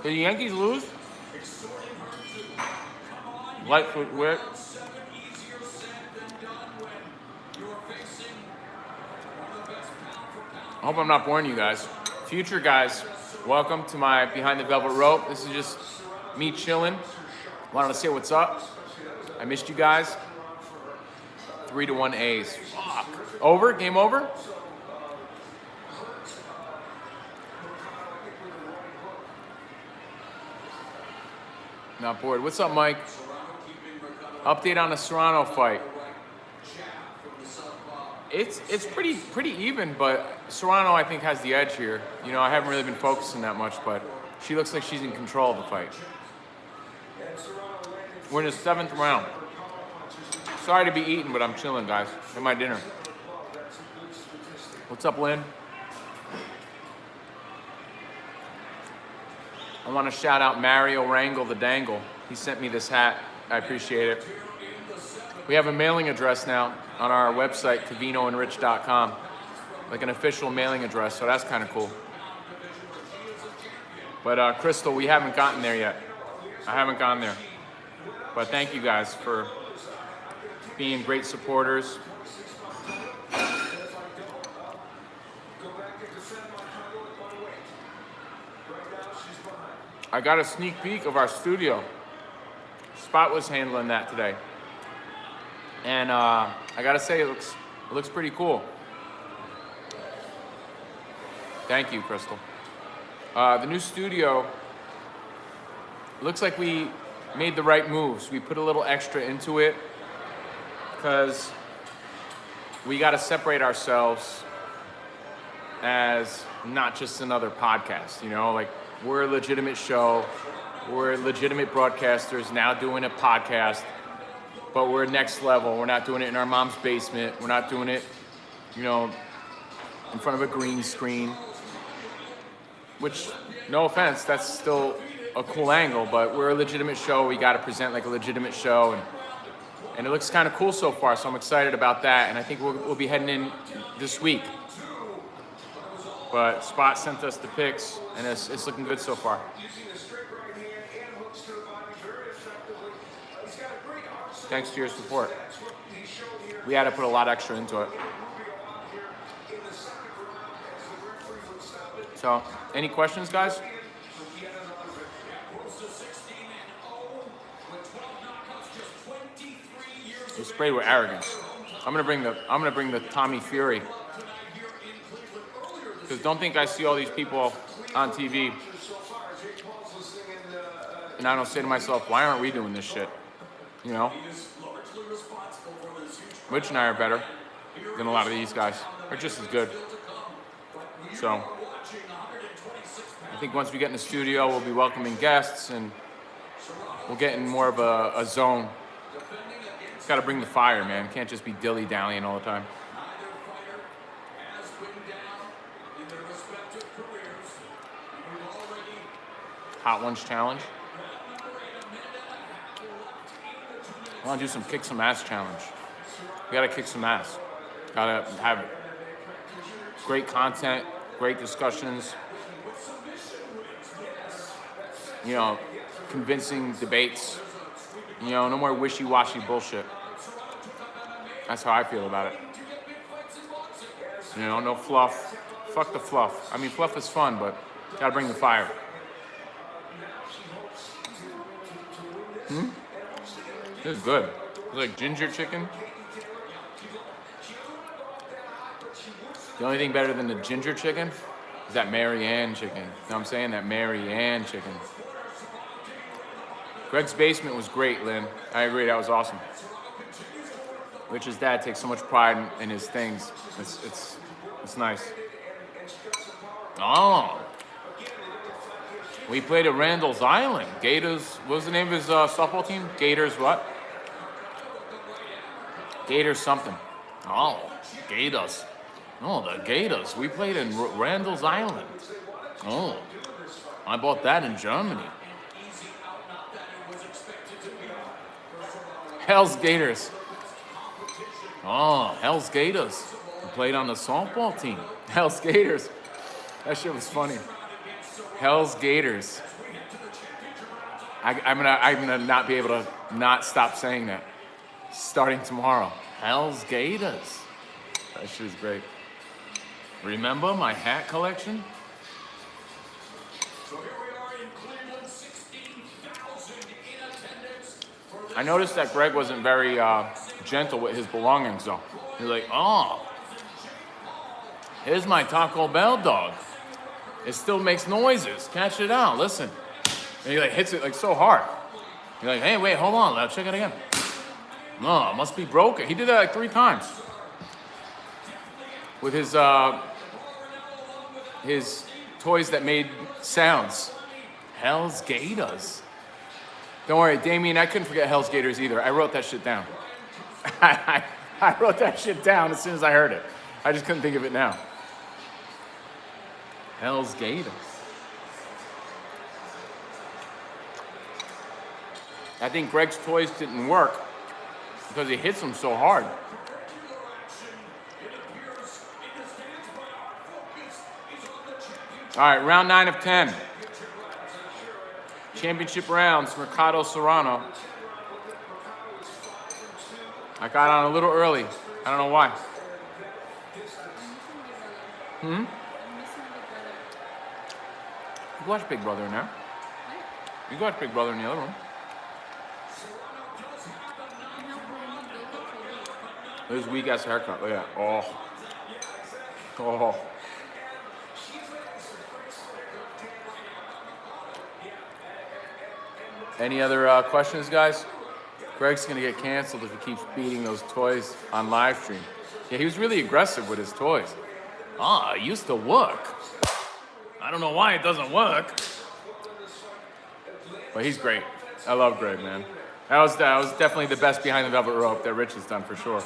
Did the Yankees lose? Lightfoot Wick. I hope I'm not boring you guys. Future guys, welcome to my Behind the Velvet Rope. This is just me chilling. Wanted to say what's up. I missed you guys. 3-1 A's. Fuck. Over? Game over? Not bored. What's up, Mike? Update on the Serrano fight. It's pretty even, but Serrano I think has the edge here. You know, I haven't really been focusing that much, but she looks like she's in control of the fight. We're in the 7th round. Sorry to be eating, but I'm chilling, guys. At my dinner. What's up, Lynn? I want to shout out Mario Wrangle the Dangle. He sent me this hat. I appreciate it. We have a mailing address now on our website, covinoandrich.com. Like an official mailing address, so that's kind of cool. But Crystal, we haven't gotten there yet. I haven't gone there. But thank you guys for being great supporters. I got a sneak peek of our studio. Spot was handling that today. And I gotta say, it looks pretty cool. Thank you, Crystal. The new studio, looks like we made the right moves. We put a little extra into it because we got to separate ourselves as not just another podcast, you know, like we're a legitimate show, we're legitimate broadcasters now doing a podcast, but we're next level. We're not doing it in our mom's basement. We're not doing it, you know, in front of a green screen, which, no offense, that's still a cool angle, but we're a legitimate show. We got to present like a legitimate show, and it looks kind of cool so far, so I'm excited about that, and I think we'll be heading in this week. But Spot sent us the pics, and it's looking good so far. Thanks to your support. We had to put a lot extra into it. So, any questions, guys? You sprayed with arrogance. I'm gonna bring the Tommy Fury. Because don't think I see all these people on TV and I don't say to myself, why aren't we doing this shit? You know? Rich and I are better than a lot of these guys. They're just as good. So I think once we get in the studio, we'll be welcoming guests and we'll get in more of a zone. Got to bring the fire, man. Can't just be dilly-dallying all the time. Hot Ones challenge. I want to do some kick some ass challenge. We got to kick some ass. Got to have great content, great discussions. You know, convincing debates. You know, no more wishy-washy bullshit. That's how I feel about it. You know, no fluff. Fuck the fluff. I mean, fluff is fun, but gotta bring the fire. This is good. It's like ginger chicken. The only thing better than the ginger chicken is that Mary Ann chicken. You know what I'm saying? That Mary Ann chicken. Greg's Basement was great, Lynn. I agree, that was awesome. Rich's dad takes so much pride in his things. It's nice. Oh. We played at Randall's Island. Gators, what was the name of his softball team? Gators what? Gators something. Oh, Gators. Oh, the Gators. We played in Randall's Island. Oh, I bought that in Germany. Hell's Gators. Oh, Hell's Gators. We played on the softball team. Hell's Gators. That shit was funny. Hell's Gators. I'm gonna not be able to not stop saying that. Starting tomorrow. Hell's Gators. That shit is great. Remember my hat collection? I noticed that Greg wasn't very gentle with his belongings, though. He's like, oh, here's my Taco Bell dog. It still makes noises. Catch it out. Listen. And he like hits it like so hard. You're like, hey, wait, hold on. Let's check it again. No, it must be broken. He did that like 3 times. With his toys that made sounds. Hell's Gators. Don't worry, Damien, I couldn't forget Hell's Gators either. I wrote that shit down. I wrote that shit down as soon as I heard it. I just couldn't think of it now. Hell's Gators. I think Greg's toys didn't work because he hits them so hard. All right, round 9 of 10. Championship rounds, Mercado Serrano. I got on a little early. I don't know why. You watch Big Brother in there. You can watch Big Brother in the other room. There's a weak ass haircut. Look at that. Oh. Any other questions, guys? Greg's gonna get canceled if he keeps beating those toys on live stream. Yeah, he was really aggressive with his toys. It used to work. I don't know why it doesn't work. But he's great. I love Greg, man. That was definitely the best behind the velvet rope that Rich has done for sure.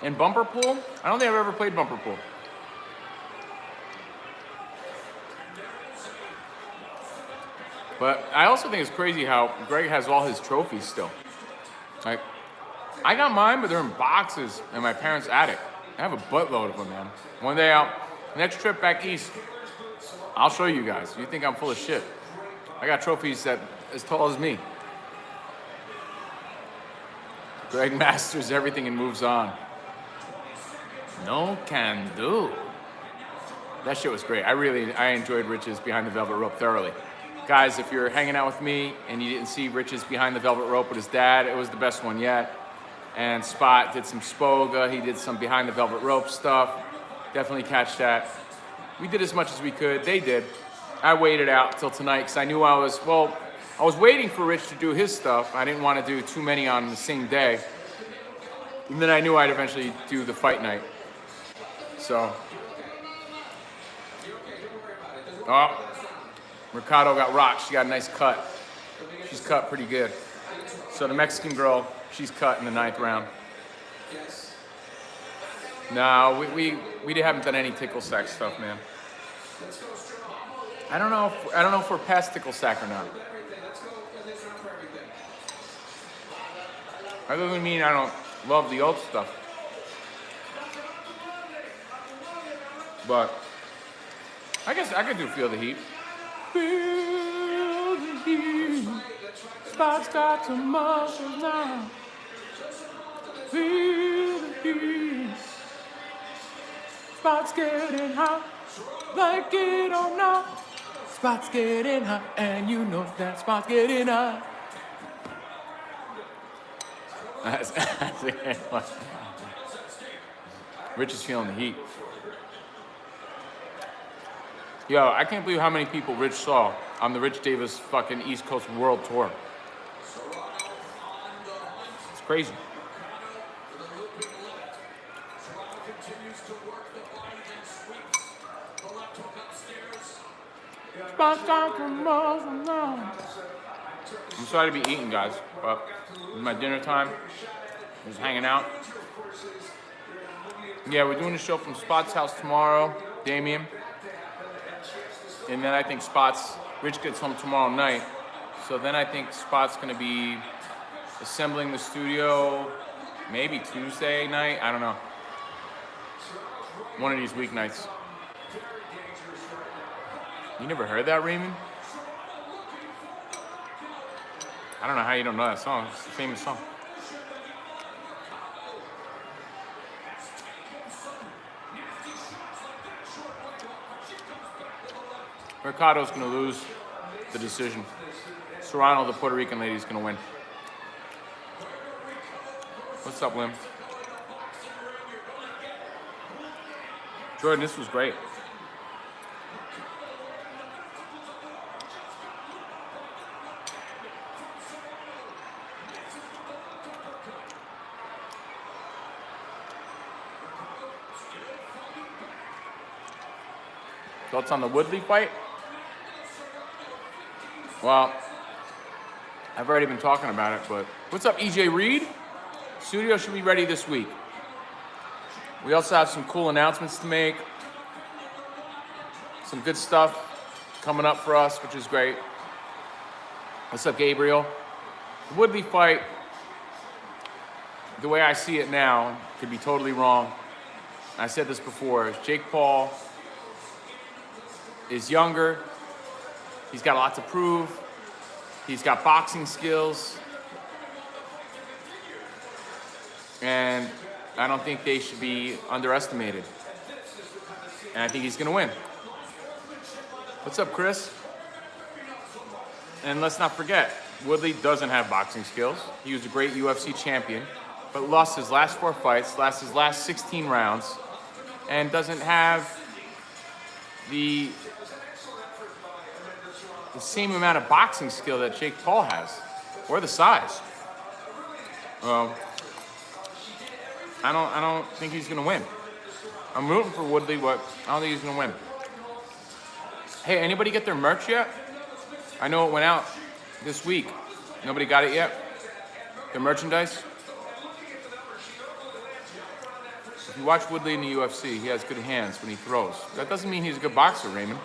And bumper pool? I don't think I've ever played bumper pool. But I also think it's crazy how Greg has all his trophies still. Like, I got mine, but they're in boxes in my parents' attic. I have a buttload of them, man. One day next trip back east, I'll show you guys. You think I'm full of shit. I got trophies that as tall as me. Greg masters everything and moves on. No can do. That shit was great. I enjoyed Rich's Behind the Velvet Rope thoroughly. Guys, if you're hanging out with me and you didn't see Rich's Behind the Velvet Rope with his dad, it was the best one yet. And Spot did some Spoga. He did some Behind the Velvet Rope stuff. Definitely catch that. We did as much as we could. They did. I waited out till tonight because I knew I was waiting for Rich to do his stuff. I didn't want to do too many on the same day. And then I knew I'd eventually do the fight night. So, Mercado got rocked. She got a nice cut. She's cut pretty good. So the Mexican girl, she's cut in the 9th round. No, we haven't done any tickle sack stuff, man. I don't know if we're past tickle sack or not. That doesn't mean I don't love the old stuff. But I guess I could do Feel the Heat. Feel the heat. Spots got some muscles now. Feel the heat. Spots getting hot. Like it or not. Spots getting hot. And you know that spots getting hot. That's Rich is feeling the heat. Yo, I can't believe how many people Rich saw on the Rich Davis fucking East Coast World Tour. It's crazy. I'm sorry to be eating, guys, but it's my dinner time. Just hanging out. Yeah, we're doing a show from Spot's house tomorrow, Damien. And then I think Rich gets home tomorrow night. So then I think Spot's gonna be assembling the studio maybe Tuesday night, I don't know. One of these weeknights. You never heard that, Raymond? I don't know how you don't know that song. It's a famous song. Mercado's going to lose the decision. Serrano, the Puerto Rican lady, is going to win. What's up, Lim? Jordan, this was great. Thoughts on the Woodley fight? Well, I've already been talking about it, but what's up, EJ Reed? Studio should be ready this week. We also have some cool announcements to make. Some good stuff coming up for us, which is great. What's up, Gabriel? The Woodley fight, the way I see it now, could be totally wrong. I said this before, Jake Paul is younger. He's got a lot to prove. He's got boxing skills. And I don't think they should be underestimated. And I think he's going to win. What's up, Chris? And let's not forget, Woodley doesn't have boxing skills. He was a great UFC champion, but lost his last 4 fights, lost his last 16 rounds, and doesn't have the same amount of boxing skill that Jake Paul has, or the size. I don't think he's gonna win. I'm rooting for Woodley, but I don't think he's gonna win. Hey, anybody get their merch yet? I know it went out this week. Nobody got it yet? The merchandise? If you watch Woodley in the UFC, he has good hands when he throws. That doesn't mean he's a good boxer, Raymond.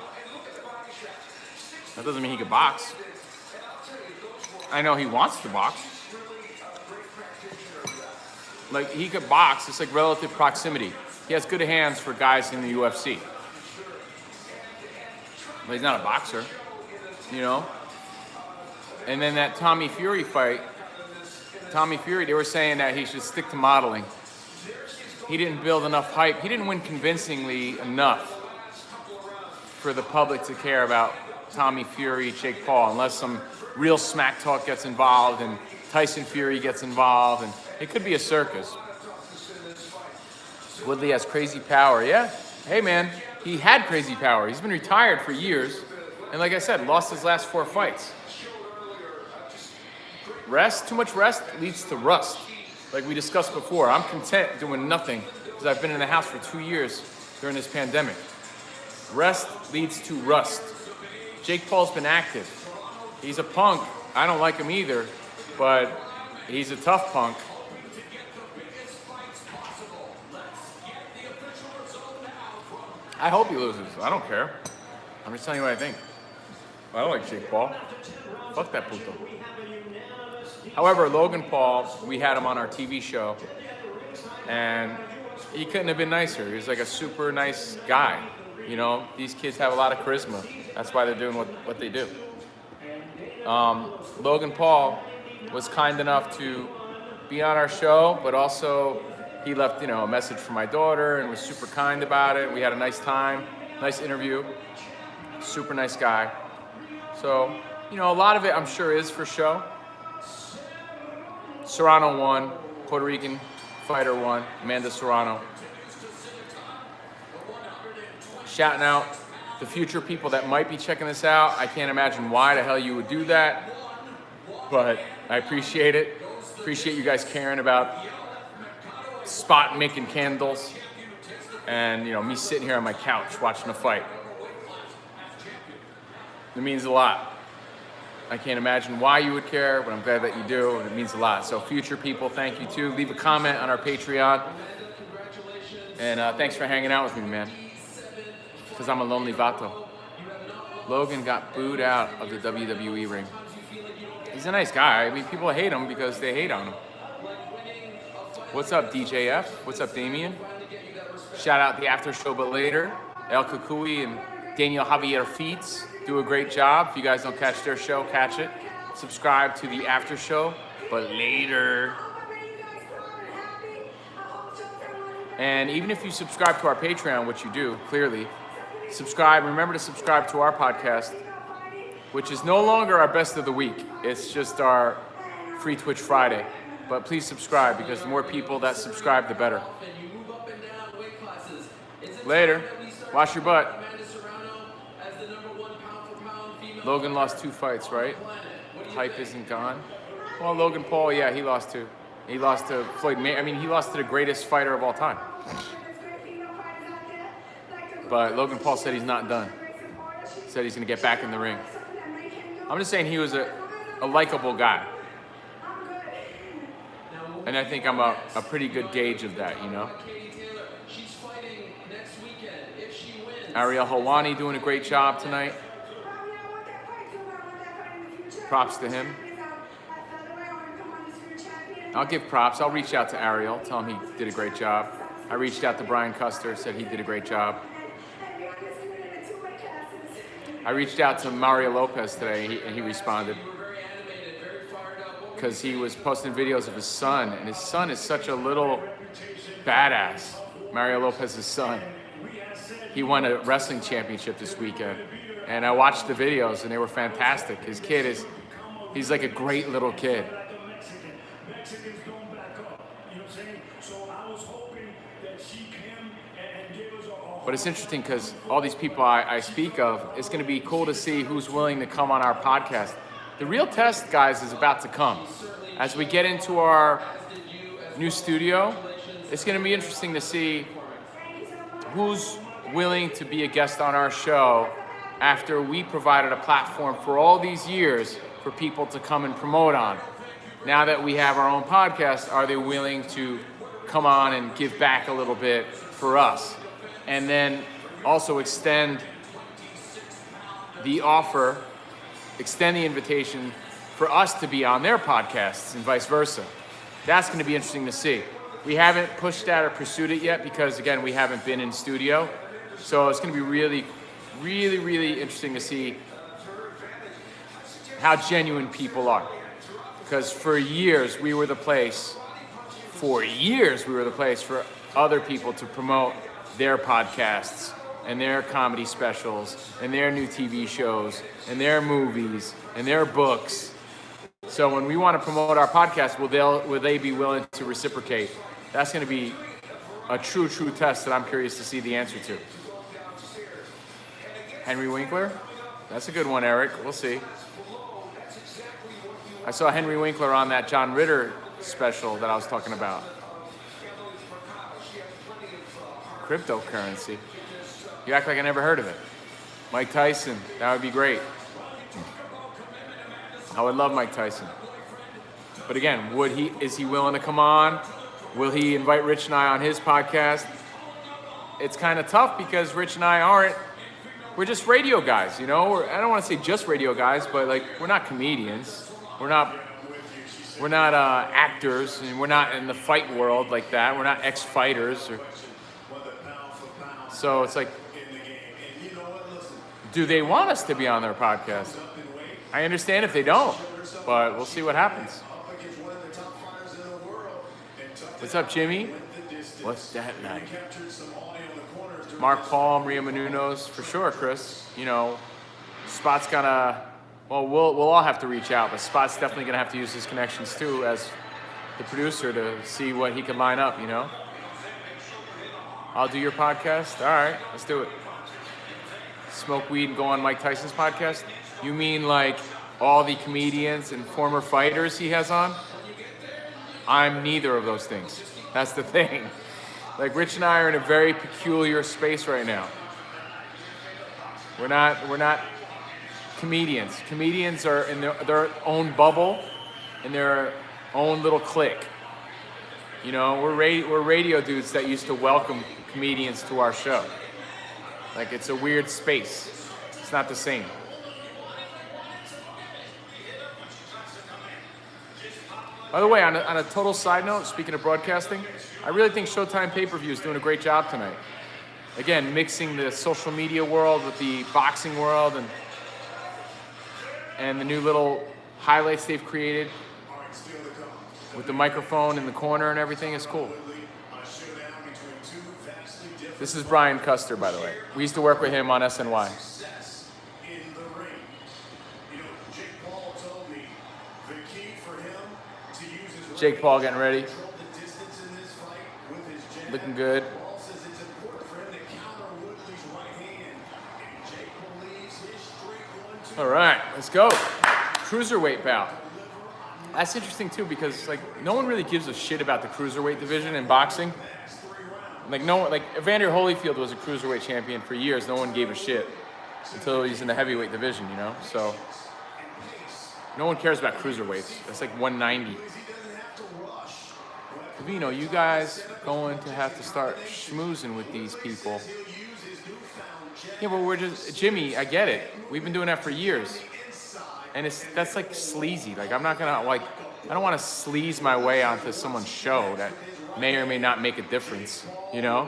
That doesn't mean he can box. I know he wants to box. Like, he could box. It's like relative proximity. He has good hands for guys in the UFC. But he's not a boxer, you know? And then that Tommy Fury fight, Tommy Fury, they were saying that he should stick to modeling. He didn't build enough hype. He didn't win convincingly enough for the public to care about Tommy Fury, Jake Paul, unless some real smack talk gets involved and Tyson Fury gets involved, and it could be a circus. Woodley has crazy power, yeah. Hey man, he had crazy power. He's been retired for years, and like I said, lost his last 4 fights. Too much rest leads to rust. Like we discussed before, I'm content doing nothing because I've been in the house for 2 years during this pandemic. Rest leads to rust. Jake Paul's been active. He's a punk. I don't like him either, but he's a tough punk. I hope he loses. I don't care. I'm just telling you what I think. I don't like Jake Paul. Fuck that puto. However, Logan Paul, we had him on our TV show, and he couldn't have been nicer. He was like a super nice guy. You know, these kids have a lot of charisma. That's why they're doing what they do. Logan Paul was kind enough to be on our show, but also he left, a message for my daughter and was super kind about it. We had a nice time, nice interview. Super nice guy. So, a lot of it I'm sure is for show. Serrano won, Puerto Rican fighter won, Amanda Serrano. Shouting out the future people that might be checking this out. I can't imagine why the hell you would do that, but I appreciate it. Appreciate you guys caring about spot making candles and, me sitting here on my couch watching a fight. It means a lot. I can't imagine why you would care, but I'm glad that you do, and it means a lot. So future people, thank you too. Leave a comment on our Patreon. And thanks for hanging out with me, man. Because I'm a lonely vato. Logan got booed out of the WWE ring. He's a nice guy. I mean, people hate him because they hate on him. What's up, DJF? What's up, Damien? Shout out the after show, but later. El Kukui and Daniel Javier Feats do a great job. If you guys don't catch their show, catch it. Subscribe to the after show, but later. And even if you subscribe to our Patreon, which you do, clearly, remember to subscribe to our podcast, which is no longer our best of the week. It's just our free Twitch Friday. But please subscribe, because the more people that subscribe, the better. Later. Wash your butt. Logan lost 2 fights, right? Hype isn't gone. Well, Logan Paul, yeah, he lost 2. He lost to Floyd he lost to the greatest fighter of all time. But Logan Paul said he's not done. Said he's going to get back in the ring. I'm just saying he was a likable guy. And I think I'm a pretty good gauge of that, Ariel Helwani doing a great job tonight. Props to him. I'll give props. I'll reach out to Ariel, tell him he did a great job. I reached out to Brian Custer, said he did a great job. I reached out to Mario Lopez today, and he responded. Because he was posting videos of his son, and his son is such a little badass. Mario Lopez's son. He won a wrestling championship this weekend, and I watched the videos, and they were fantastic. His kid he's like a great little kid. But it's interesting because all these people I speak of, it's going to be cool to see who's willing to come on our podcast. The real test, guys, is about to come. As we get into our new studio, it's going to be interesting to see who's willing to be a guest on our show after we provided a platform for all these years for people to come and promote on. Now that we have our own podcast, are they willing to come on and give back a little bit for us? And then also extend the offer, extend the invitation for us to be on their podcasts and vice versa. That's going to be interesting to see. We haven't pushed that or pursued it yet because, again, we haven't been in studio. So it's going to be really, really, really interesting to see how genuine people are. Because for years we were the place for other people to promote their podcasts and their comedy specials and their new TV shows and their movies and their books. So when we want to promote our podcast, will they be willing to reciprocate? That's going to be a true test that I'm curious to see the answer to. Henry Winkler? That's a good one, Eric. We'll see. I saw Henry Winkler on that John Ritter special that I was talking about. Cryptocurrency. You act like I never heard of it. Mike Tyson, that would be great. I would love Mike Tyson. But again, is he willing to come on? Will he invite Rich and I on his podcast? It's kind of tough because Rich and I we're just radio guys, you know? I don't want to say just radio guys, but like, we're not comedians. We're not actors, and we're not in the fight world like that. We're not ex-fighters. So it's like, do they want us to be on their podcast? I understand if they don't, but we'll see what happens. What's up, Jimmy? What's that like? Mark Paul, Maria Menounos, for sure, Chris. You know, Spot's gonna, well, we'll all have to reach out, but Spot's definitely gonna have to use his connections too as the producer to see what he can line up, you know? I'll do your podcast? All right, let's do it. Smoke weed and go on Mike Tyson's podcast? You mean like all the comedians and former fighters he has on? I'm neither of those things. That's the thing. Like, Rich and I are in a very peculiar space right now. We're not comedians. Comedians are in their own bubble, in their own little clique. You know, we're radio dudes that used to welcome comedians to our show. Like, it's a weird space. It's not the same. By the way, on a total side note, speaking of broadcasting, I really think Showtime Pay-Per-View is doing a great job tonight. Again, mixing the social media world with the boxing world and the new little highlights they've created with the microphone in the corner and everything is cool. This is Brian Custer, by the way. We used to work with him on SNY. Jake Paul getting ready. Looking good. All right, let's go. Cruiserweight bout. That's interesting too because like no one really gives a shit about the cruiserweight division in boxing. Like Evander Holyfield was a cruiserweight champion for years. No one gave a shit until he's in the heavyweight division, you know. So no one cares about cruiserweights. That's like 190. Covino, you guys going to have to start schmoozing with these people. Yeah, but we're just, Jimmy, I get it. We've been doing that for years. And that's like sleazy. Like, I'm not gonna, like, I don't want to sleaze my way onto someone's show that may or may not make a difference, you know?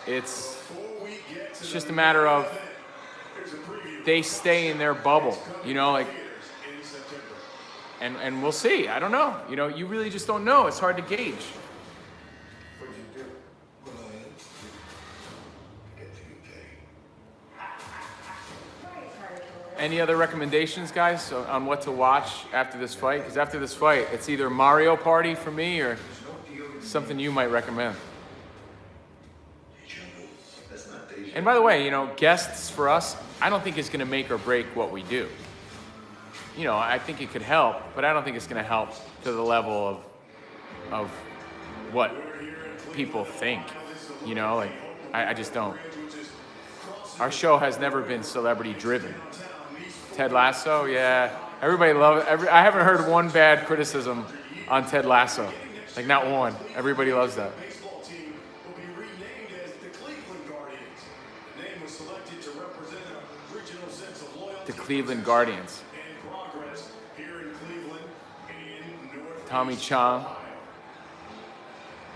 It's just a matter of they stay in their bubble, you know, like, and we'll see. I don't know. You know, you really just don't know. It's hard to gauge. Any other recommendations, guys, on what to watch after this fight? Because after this fight, it's either Mario Party for me or something you might recommend. And by the way, you know, guests for us, I don't think it's going to make or break what we do. You know, I think it could help, but I don't think it's going to help to the level of what people think. You know, like, I just don't. Our show has never been celebrity driven. Ted Lasso, yeah. Everybody loves it. I haven't heard one bad criticism on Ted Lasso. Like, not one. Everybody loves that. The Cleveland Guardians. Tommy Chong.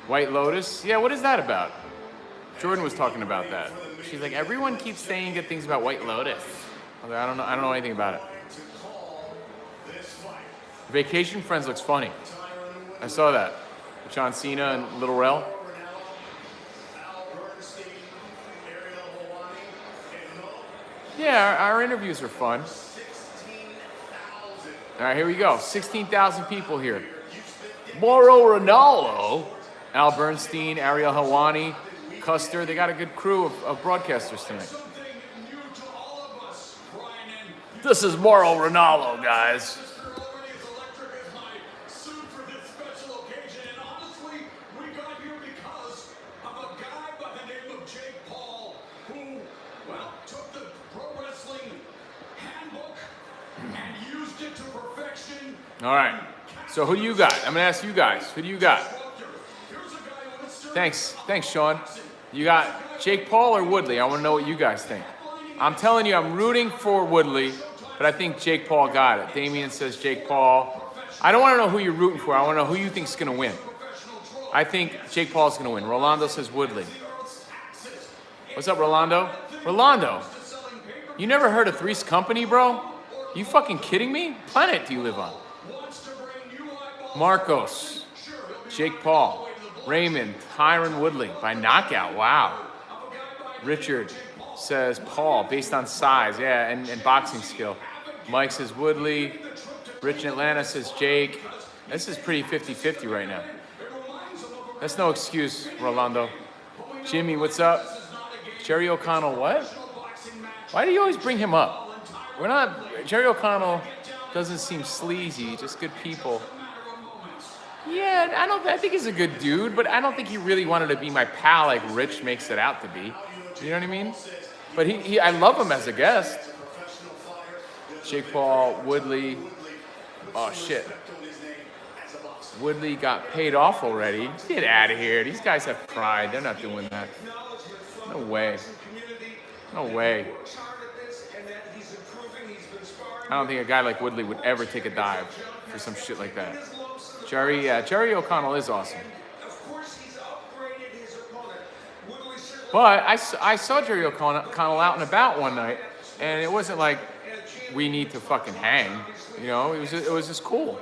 White Lotus? Yeah, what is that about? Jordan was talking about that. She's like, everyone keeps saying good things about White Lotus. I was like, I don't know anything about it. Vacation Friends looks funny. I saw that. John Cena and Little Rel. Yeah, our interviews are fun. All right, here we go. 16,000 people here. Mauro Ranallo, Al Bernstein, Ariel Helwani, Custer. They got a good crew of broadcasters tonight. This is Mauro Ronaldo, guys. All right. So who do you got? I'm gonna ask you guys. Who do you got? Thanks, Sean. You got Jake Paul or Woodley? I want to know what you guys think. I'm telling you, I'm rooting for Woodley, but I think Jake Paul got it. Damien says Jake Paul. I don't want to know who you're rooting for. I want to know who you think's gonna win. I think Jake Paul's gonna win. Rolando says Woodley. What's up, Rolando? Rolando, you never heard of Three's Company, bro? You fucking kidding me? Planet do you live on? Marcos, Jake Paul, Raymond, Tyron Woodley by knockout. Wow. Richard says Paul based on size, yeah, and boxing skill. Mike says Woodley. Rich in Atlanta says Jake. This is pretty 50-50 right now. That's no excuse, Rolando. Jimmy, what's up? Jerry O'Connell, what? Why do you always bring him up? We're not, Jerry O'Connell doesn't seem sleazy, just good people. Yeah, I think he's a good dude, but I don't think he really wanted to be my pal like Rich makes it out to be. You know what I mean? But I love him as a guest. Jake Paul, Woodley. Oh, shit. Woodley got paid off already. Get out of here. These guys have pride. They're not doing that. No way. No way. I don't think a guy like Woodley would ever take a dive for some shit like that. Jerry O'Connell is awesome. But I saw Jerry O'Connell out and about one night, and it wasn't like we need to fucking hang. You know, it was just cool.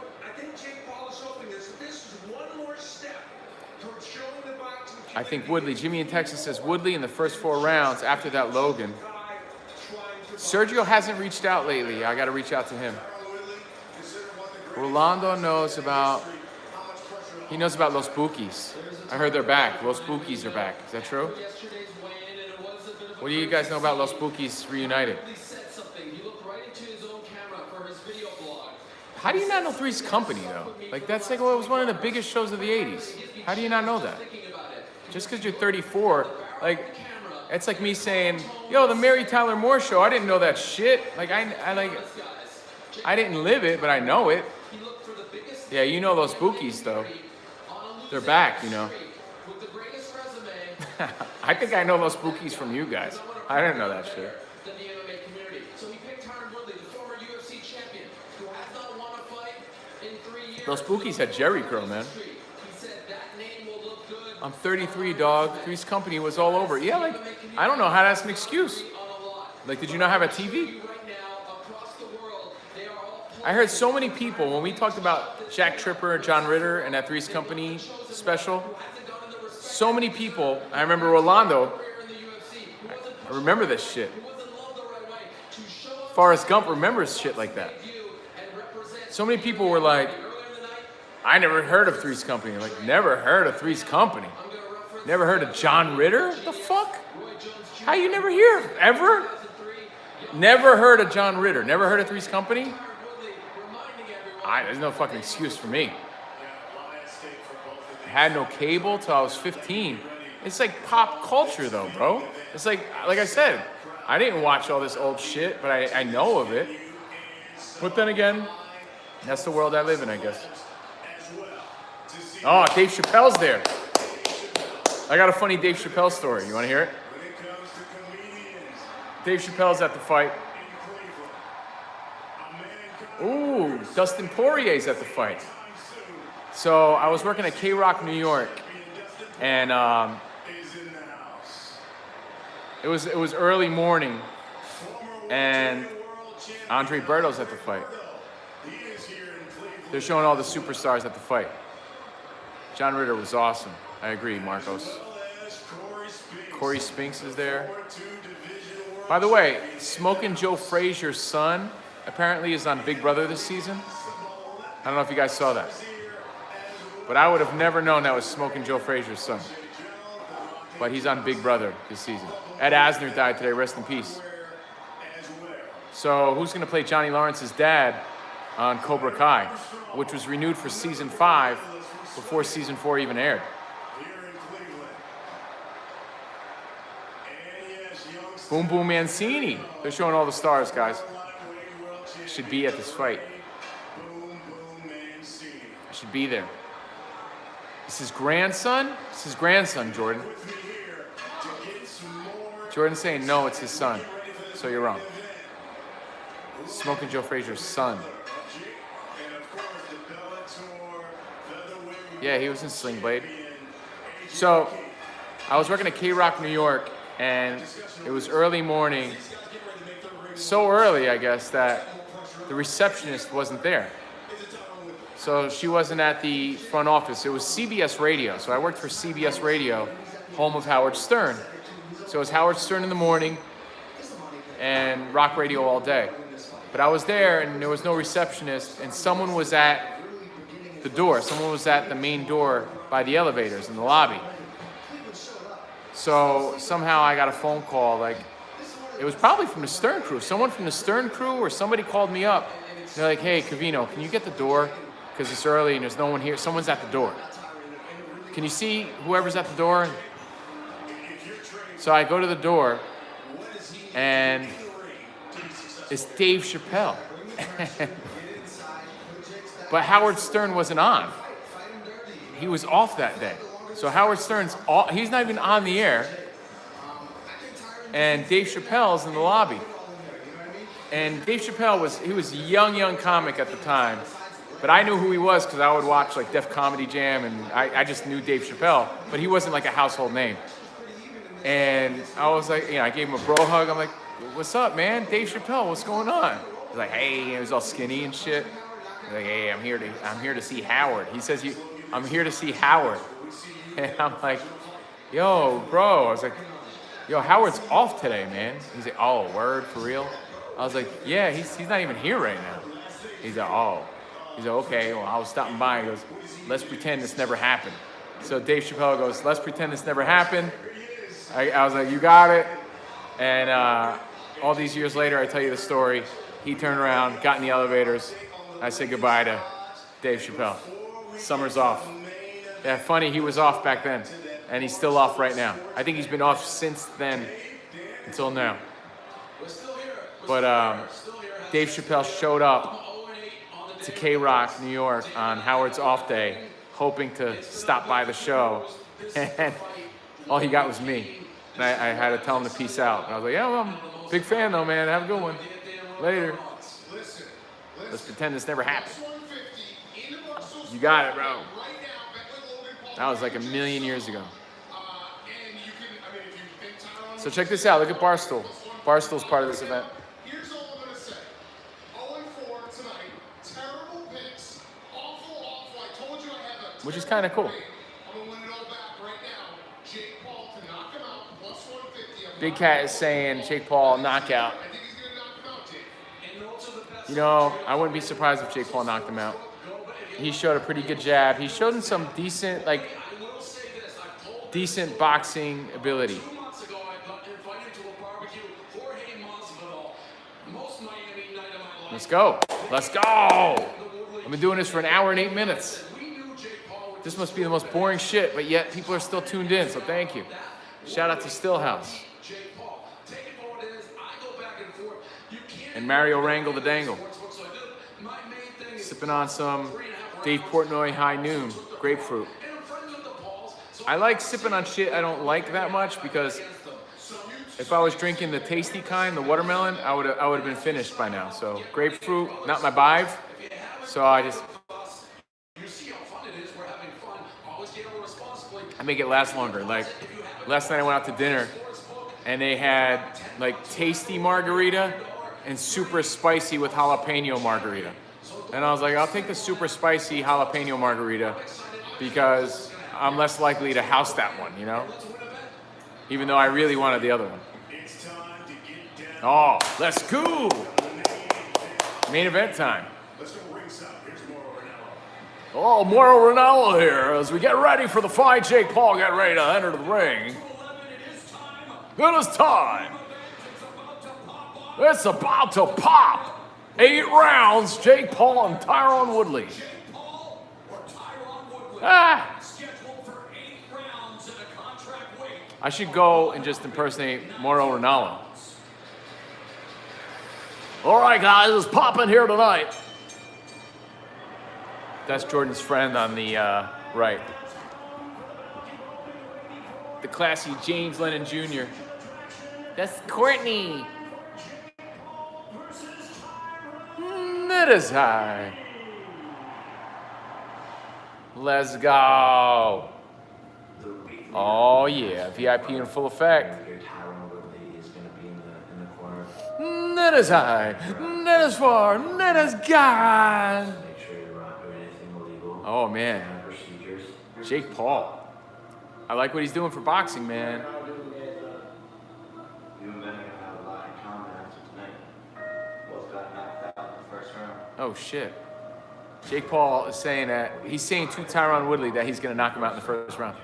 I think Woodley. Jimmy in Texas says Woodley in the first 4 rounds. After that, Logan. Sergio hasn't reached out lately. I got to reach out to him. Rolando knows about Los Bookies. I heard they're back. Los Bookies are back. Is that true? What do you guys know about Los Bookies reunited? How do you not know Three's Company, though? Like, that's like, well, it was one of the biggest shows of the 80s. How do you not know that? Just because you're 34, like, it's like me saying, yo, the Mary Tyler Moore Show, I didn't know that shit. Like, I didn't live it, but I know it. Yeah, you know those Bookies, though. They're back, you know. I think I know those Bookies from you guys. I didn't know that shit. Those Bookies had Jerry Curl, man. I'm 33, dog. Three's Company was all over. Yeah, like, I don't know how that's an excuse. Like, did you not have a TV? I heard so many people, when we talked about Jack Tripper, John Ritter, and that Three's Company special, so many people, I remember Rolando, I remember this shit. Forrest Gump remembers shit like that. So many people were like, I never heard of Three's Company. Like, never heard of Three's Company. Never heard of John Ritter? The fuck? How you never hear of ever? Never heard of John Ritter. Never heard of Three's Company? There's no fucking excuse for me. I had no cable till I was 15. It's like pop culture though, bro. It's like I said, I didn't watch all this old shit, but I know of it. But then again, that's the world I live in, I guess. Oh, Dave Chappelle's there. I got a funny Dave Chappelle story. You want to hear it? Dave Chappelle's at the fight. Ooh, Dustin Poirier's at the fight. So I was working at K-Rock, New York, and it was early morning, and Andre Berto's at the fight. They're showing all the superstars at the fight. John Ritter was awesome. I agree, Marcos. Corey Spinks is there. By the way, Smokin' Joe Frazier's son apparently is on Big Brother this season. I don't know if you guys saw that. But I would have never known that was Smokin' Joe Frazier's son. But he's on Big Brother this season. Ed Asner died today, rest in peace. So who's going to play Johnny Lawrence's dad on Cobra Kai, which was renewed for season 5 before season 4 even aired? Boom Boom Mancini. They're showing all the stars, guys. Should be at this fight. I should be there. This is grandson? This is grandson, Jordan. Jordan's saying no, it's his son. So you're wrong. Smoking Joe Frazier's son. Yeah, he was in Sling Blade. So I was working at K-Rock, New York, and it was early morning. So early, I guess, that the receptionist wasn't there. So she wasn't at the front office. It was CBS Radio. So I worked for CBS Radio, home of Howard Stern. So it was Howard Stern in the morning and rock radio all day. But I was there and there was no receptionist, and someone was at the door. Someone was at the main door by the elevators in the lobby. So somehow I got a phone call, like, it was probably from the Stern crew. Someone from the Stern crew or somebody called me up. They're like, hey, Covino, can you get the door? Because it's early and there's no one here. Someone's at the door. Can you see whoever's at the door? So I go to the door, and it's Dave Chappelle. But Howard Stern wasn't on. He was off that day. So Howard Stern's off, he's not even on the air. And Dave Chappelle's in the lobby. And Dave Chappelle was a young comic at the time. But I knew who he was because I would watch like Def Comedy Jam, and I just knew Dave Chappelle, but he wasn't like a household name. And I was like, I gave him a bro hug. I'm like, what's up, man? Dave Chappelle, what's going on? He's like, hey, he was all skinny and shit. He's like, hey, I'm here to see Howard. He says, I'm here to see Howard. And I'm like, yo, bro. I was like, yo, Howard's off today, man. He's like, oh, word, for real? I was like, yeah, he's not even here right now. He's like, oh. He's like, okay, well, I was stopping by. He goes, let's pretend this never happened. So Dave Chappelle goes, let's pretend this never happened. I was like, you got it. And all these years later, I tell you the story. He turned around, got in the elevators. I said goodbye to Dave Chappelle. Summer's off. Yeah, funny, he was off back then. And he's still off right now. I think he's been off since then until now. But Dave Chappelle showed up to K-Rock, New York on Howard's off day, hoping to stop by the show. And all he got was me. And I had to tell him to peace out. And I was like, yeah, well, I'm a big fan though, man. Have a good one. Later. Let's pretend this never happened. You got it, bro. That was like a million years ago. So check this out. Look at Barstool. Barstool's part of this event. Which is kind of cool. Big Cat is saying Jake Paul knockout. I wouldn't be surprised if Jake Paul knocked him out. He showed a pretty good jab. He showed him some decent boxing ability. Let's go. Let's go. I've been doing this for an hour and 8 minutes. This must be the most boring shit, but yet people are still tuned in, so thank you. Shout out to Stillhouse. And Mario Wrangle the Dangle. Sipping on some Dave Portnoy High Noon grapefruit. I like sipping on shit I don't like that much because if I was drinking the tasty kind, the watermelon, I would have been finished by now. So grapefruit, not my vibe. So I make it last longer. Like last night I went out to dinner and they had like tasty margarita and super spicy with jalapeno margarita. And I was like, I'll take the super spicy jalapeno margarita because I'm less likely to house that one, Even though I really wanted the other one. Oh, let's go! Main event time. Oh, Mauro Ranallo here as we get ready for the fight. Jake Paul get ready to enter the ring. It is time. It's about to pop. 8 rounds, Jake Paul and Tyron Woodley. Ah. I should go and just impersonate Mauro Ronaldo. All right, guys, it's popping here tonight. That's Jordan's friend on the right. The classy James Lennon Jr. That's Courtney. That is high. Let's go. Oh yeah, VIP in full effect. Net is high, net is far, net is gone. Oh man, Jake Paul. I like what he's doing for boxing, man. Oh shit. Jake Paul is saying that, he's saying to Tyron Woodley that he's going to knock him out in the first round.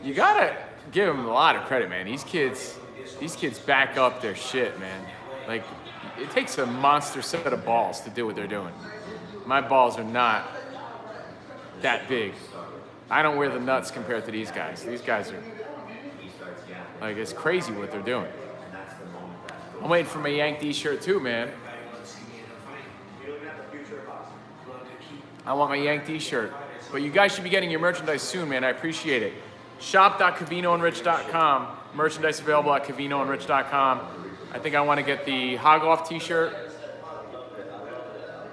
You got to give him a lot of credit, man. These kids back up their shit, man. Like, it takes a monster set of balls to do what they're doing. My balls are not that big. I don't wear the nuts compared to these guys. These guys are, like, it's crazy what they're doing. I'm waiting for my Yank D shirt too, man. I want my Yank D shirt. But you guys should be getting your merchandise soon, man. I appreciate it. Shop.covinoandrich.com. Merchandise available at covinoandrich.com. I think I want to get the Hog Off t-shirt.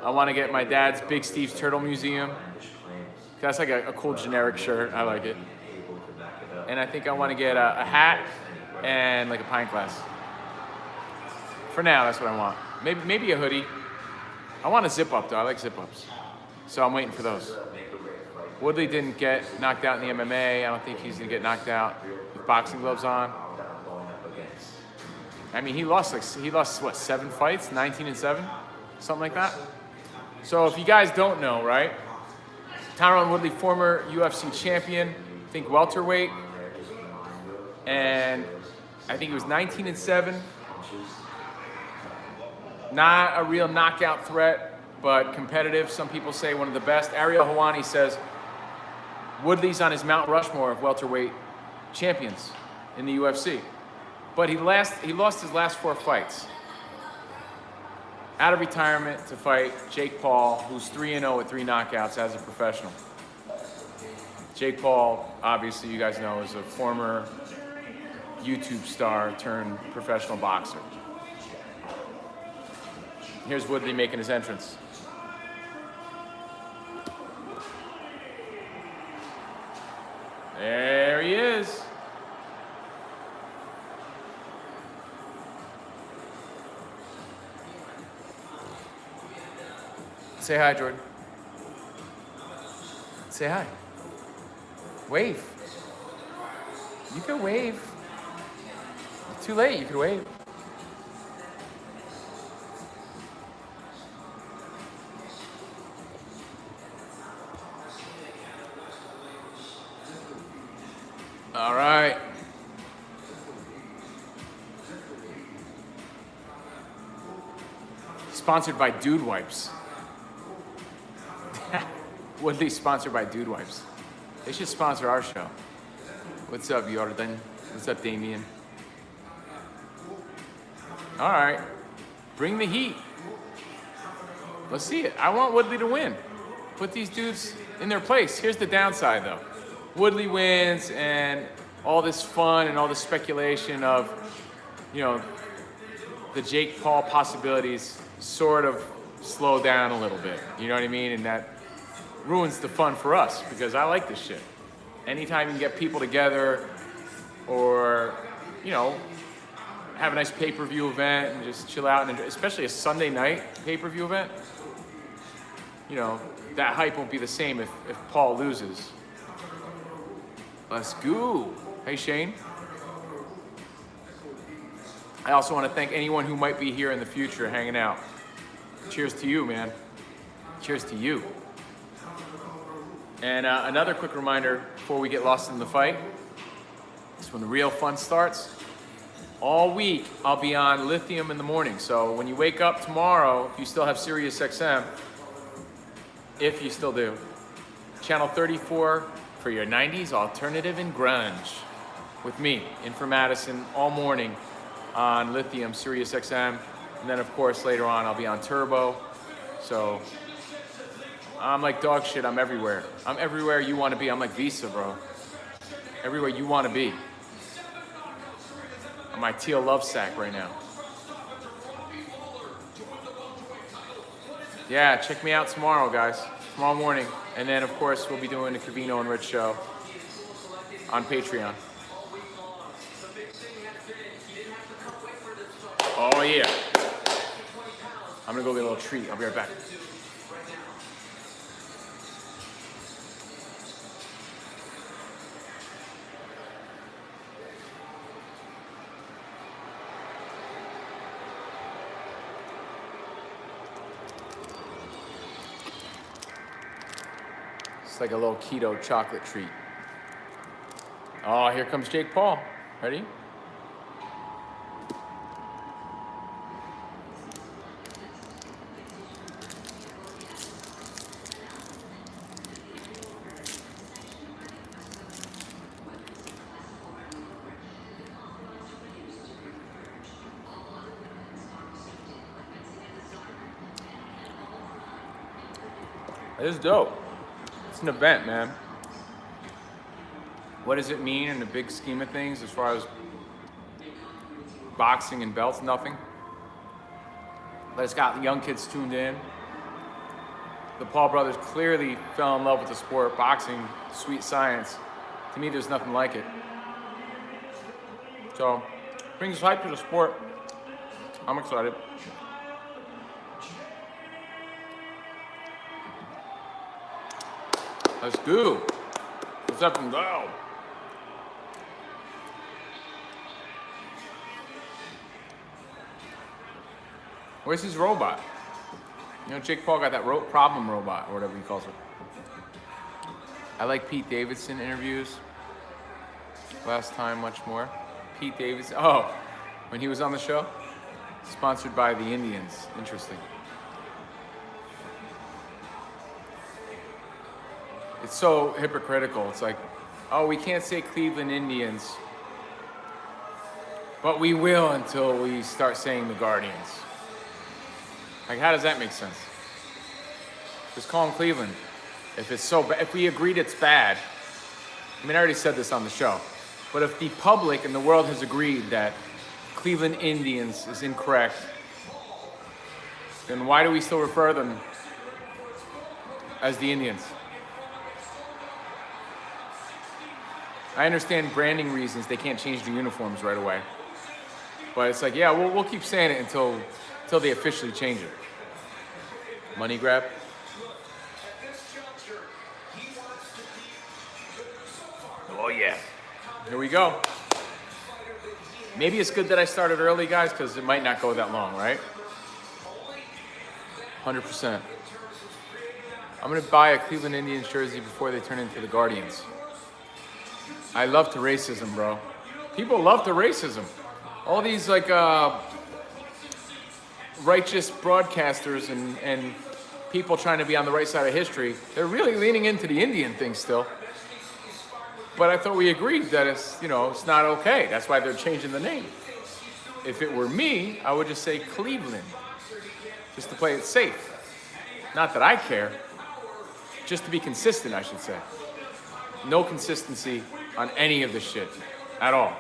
I want to get my dad's Big Steve's Turtle Museum. That's like a cool generic shirt. I like it. And I think I want to get a hat and like a pint glass. For now, that's what I want. Maybe a hoodie. I want a zip-up, though. I like zip-ups. So I'm waiting for those. Woodley didn't get knocked out in the MMA. I don't think he's going to get knocked out with boxing gloves on. I mean, he lost, what, 7 fights? 19-7? Something like that? So if you guys don't know, right? Tyron Woodley, former UFC champion, I think welterweight. And I think he was 19-7. Not a real knockout threat, but competitive. Some people say one of the best. Ariel Helwani says Woodley's on his Mount Rushmore of welterweight champions in the UFC. But he lost his last 4 fights. Out of retirement to fight Jake Paul, who's 3-0 with 3 knockouts as a professional. Jake Paul, obviously you guys know, is a former YouTube star turned professional boxer. Here's Woodley making his entrance. There he is. Say hi, Jordan. Say hi. Wave. You can wave. It's too late, you can wave. All right. Sponsored by Dude Wipes. Woodley sponsored by Dude Wipes. They should sponsor our show. What's up, Jordan? What's up, Damien? All right. Bring the heat. Let's see it. I want Woodley to win. Put these dudes in their place. Here's the downside, though. Woodley wins, and all this fun and all this speculation of, you know, the Jake Paul possibilities sort of slow down a little bit. You know what I mean? And that ruins the fun for us, because I like this shit. Anytime you can get people together or, you know, have a nice pay-per-view event and just chill out, and especially a Sunday night pay-per-view event, you know, that hype won't be the same if Paul loses. Let's go. Hey, Shane. I also want to thank anyone who might be here in the future hanging out. Cheers to you, man. Cheers to you. And another quick reminder before we get lost in the fight. It's when the real fun starts. All week, I'll be on Lithium in the morning. So when you wake up tomorrow, if you still have Sirius XM, if you still do, channel 34 for your 90s alternative and grunge with me, Infra Madison, all morning on Lithium, Sirius XM. And then, of course, later on, I'll be on Turbo. So I'm like dog shit. I'm everywhere. I'm everywhere you want to be. I'm like Visa, bro. Everywhere you want to be. I'm my teal love sack right now. Yeah, check me out tomorrow, guys. Tomorrow morning. And then, of course, we'll be doing the Covino and Rich show on Patreon. Oh, yeah. I'm going to go get a little treat. I'll be right back. It's like a little keto chocolate treat. Oh, here comes Jake Paul. Ready? This is dope. It's an event, man. What does it mean in the big scheme of things as far as boxing and belts? Nothing. But it's got young kids tuned in. The Paul brothers clearly fell in love with the sport. Boxing, sweet science. To me, there's nothing like it. So, brings hype to the sport. I'm excited. Let's go. Let's up and go. Where's his robot? You know, Jake Paul got that problem robot, or whatever he calls it. I like Pete Davidson interviews. Last time, much more. Pete Davidson. Oh, when he was on the show? Sponsored by the Indians. Interesting. It's so hypocritical. It's like, oh, we can't say Cleveland Indians, but we will until we start saying the Guardians. Like, how does that make sense? Just call them Cleveland. If it's so bad, if we agreed it's bad, I mean, I already said this on the show, but if the public and the world has agreed that Cleveland Indians is incorrect, then why do we still refer them as the Indians? I understand branding reasons, they can't change the uniforms right away. But it's like, yeah, we'll keep saying it until they officially change it. Money grab. Oh yeah, here we go. Maybe it's good that I started early, guys, because it might not go that long, right? 100%. I'm gonna buy a Cleveland Indians jersey before they turn into the Guardians. I love to racism, bro. People love to racism. All these like righteous broadcasters and people trying to be on the right side of history, they're really leaning into the Indian thing still. But I thought we agreed that it's, you know, it's not okay. That's why they're changing the name. If it were me, I would just say Cleveland, just to play it safe. Not that I care, just to be consistent, I should say. No consistency on any of this shit at all.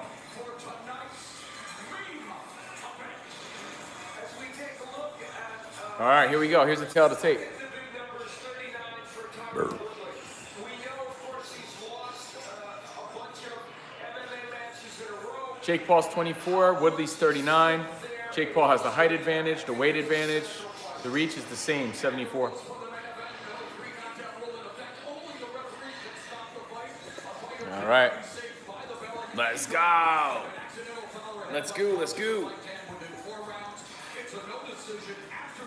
All right, here we go. Here's the tail of the tape. Jake Paul's 24, Woodley's 39. Jake Paul has the height advantage, the weight advantage. The reach is the same, 74. All right, let's go. Let's go, let's go.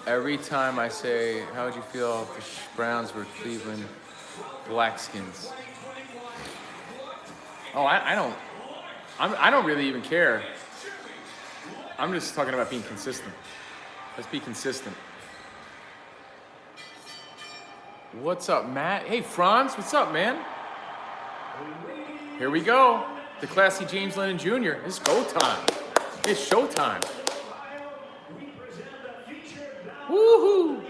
Every time I say, how would you feel if the Browns were Cleveland Blackskins? Oh, I don't. I don't really even care. I'm just talking about being consistent. Let's be consistent. What's up, Matt? Hey, Franz, what's up, man? Here we go. The classy James Lennon Jr. It's go time. It's showtime. Woohoo!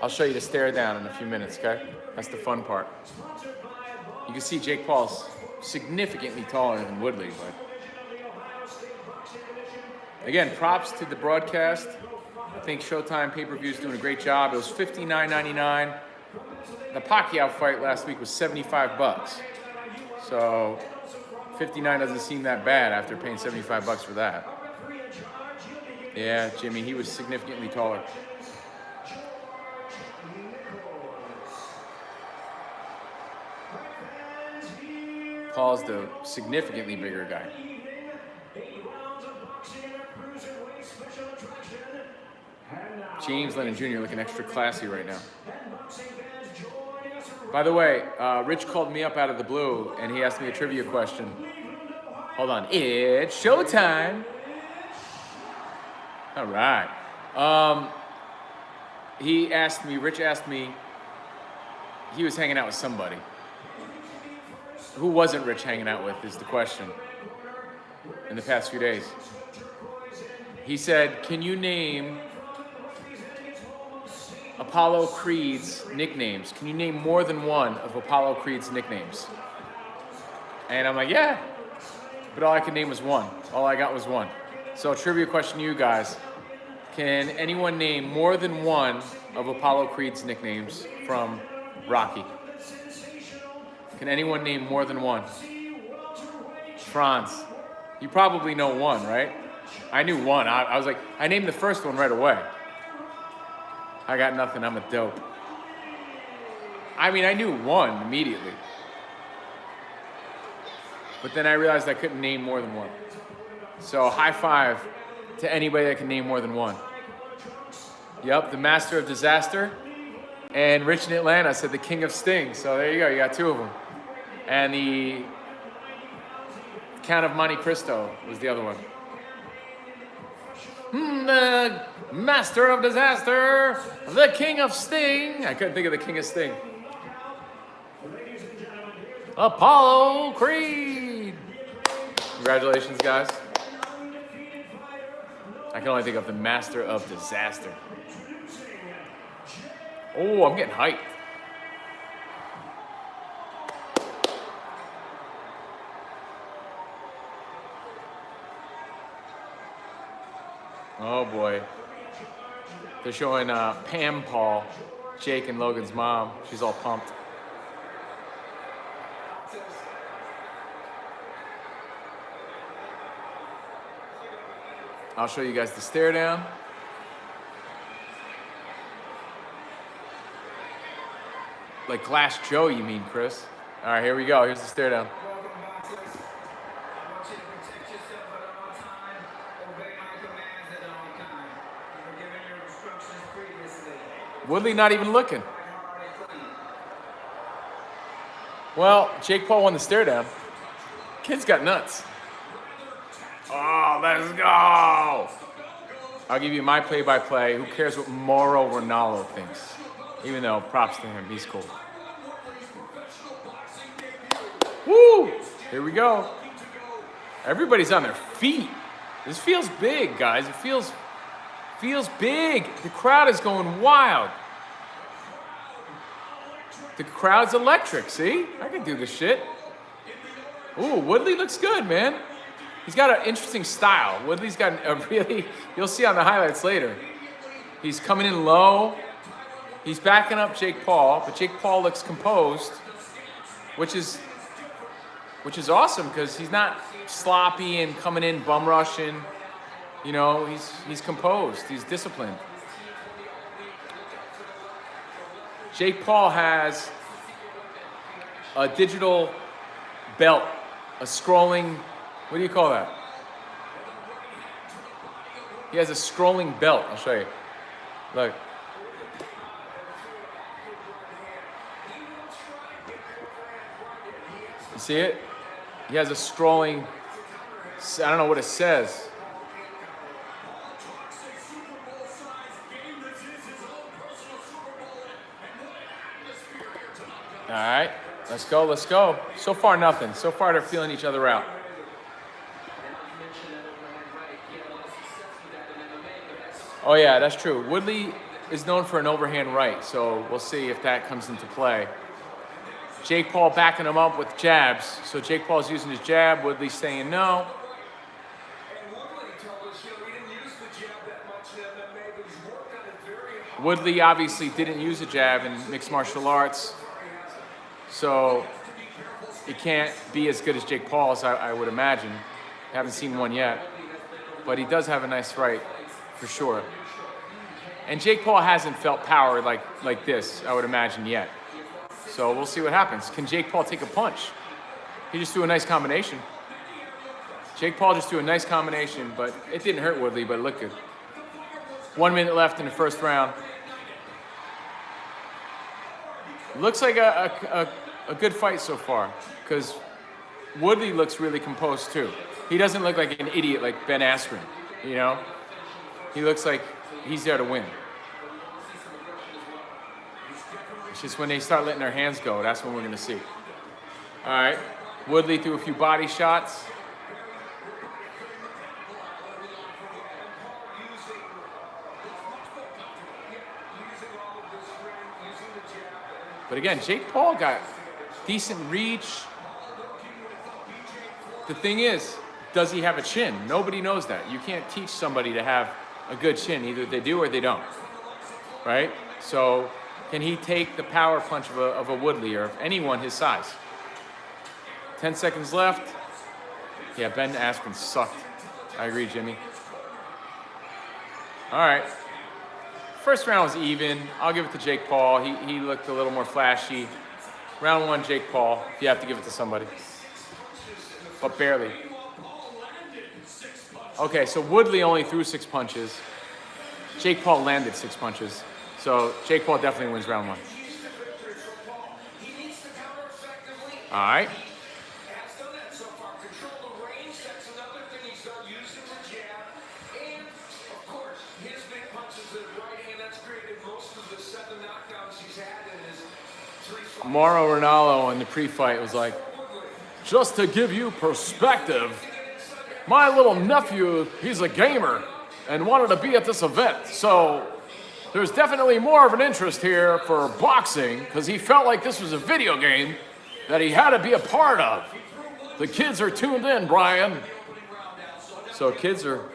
I'll show you the stare down in a few minutes, okay? That's the fun part. You can see Jake Paul's significantly taller than Woodley, but again, props to the broadcast. I think Showtime pay-per-view is doing a great job. It was $59.99. The Pacquiao fight last week was $75. So $59 doesn't seem that bad after paying $75 for that. Yeah, Jimmy, he was significantly taller. Paul's the significantly bigger guy. James Lennon Jr. looking extra classy right now. By the way, Rich called me up out of the blue and he asked me a trivia question. Hold on, it's showtime. All right. Rich asked me, he was hanging out with somebody. Who wasn't Rich hanging out with is the question in the past few days. He said, can you name Apollo Creed's nicknames? Can you name more than one of Apollo Creed's nicknames? And I'm like, yeah. But all I could name was one. All I got was one. So trivia question to you guys. Can anyone name more than one of Apollo Creed's nicknames from Rocky? Can anyone name more than one? Franz, you probably know one, right? I knew one. I was like, I named the first one right away. I got nothing. I'm a dope. I mean, I knew one immediately. But then I realized I couldn't name more than one. So high five to anybody that can name more than one. Yep, the master of disaster. And Rich in Atlanta said the king of sting. So there you go. You got two of them. And the Count of Monte Cristo was the other one. The master of disaster, the king of sting. I couldn't think of the king of sting. Apollo Creed. Congratulations, guys. I can only think of the master of disaster. Oh, I'm getting hyped. Oh boy. They're showing Pam Paul, Jake and Logan's mom. She's all pumped. I'll show you guys the stare down. Like Glass Joe, you mean, Chris? All right, here we go. Here's the stare down. Woodley not even looking. Well, Jake Paul won the stare down. Kid's got nuts. Oh, let's go. I'll give you my play-by-play. Who cares what Mauro Ronaldo thinks? Even though, props to him, he's cool. Woo! Here we go. Everybody's on their feet. This feels big, guys. It feels big. The crowd is going wild. The crowd's electric, see? I can do this shit. Ooh, Woodley looks good, man. He's got an interesting style. Woodley's got a really, you'll see on the highlights later. He's coming in low. He's backing up Jake Paul, but Jake Paul looks composed, which is awesome because he's not sloppy and coming in bum rushing. You know, he's composed. He's disciplined. Jake Paul has a digital belt, a scrolling, what do you call that? He has a scrolling belt. I'll show you. Look. See it? He has a scrolling, I don't know what it says. All right, let's go, let's go. So far, nothing. So far, they're feeling each other out. Oh yeah, that's true. Woodley is known for an overhand right, so we'll see if that comes into play. Jake Paul backing him up with jabs. So Jake Paul's using his jab, Woodley saying no. Woodley obviously didn't use a jab in mixed martial arts, so it can't be as good as Jake Paul's, I would imagine. Haven't seen one yet, but he does have a nice right, for sure. And Jake Paul hasn't felt power like this, I would imagine, yet. So we'll see what happens. Can Jake Paul take a punch? He just threw a nice combination. Jake Paul just threw a nice combination, but it didn't hurt Woodley, but it looked good. 1 minute left in the first round. Looks like a good fight so far, because Woodley looks really composed too. He doesn't look like an idiot like Ben Askren, you know? He looks like he's there to win. It's just when they start letting their hands go, that's when we're gonna see. All right, Woodley threw a few body shots. But again, Jake Paul got decent reach. The thing is, does he have a chin? Nobody knows that. You can't teach somebody to have a good chin. Either they do or they don't, right? So can he take the power punch of a Woodley or anyone his size? 10 seconds left. Yeah, Ben Askren sucked. I agree, Jimmy. All right. First round was even. I'll give it to Jake Paul. He looked a little more flashy. Round one, Jake Paul, if you have to give it to somebody. But barely. Okay, so Woodley only threw 6 punches. Jake Paul landed 6 punches. So Jake Paul definitely wins round one. All right. Mauro Ranallo in the pre-fight was like, just to give you perspective, my little nephew, he's a gamer and wanted to be at this event. So there's definitely more of an interest here for boxing because he felt like this was a video game that he had to be a part of. The kids are tuned in, Brian. So kids are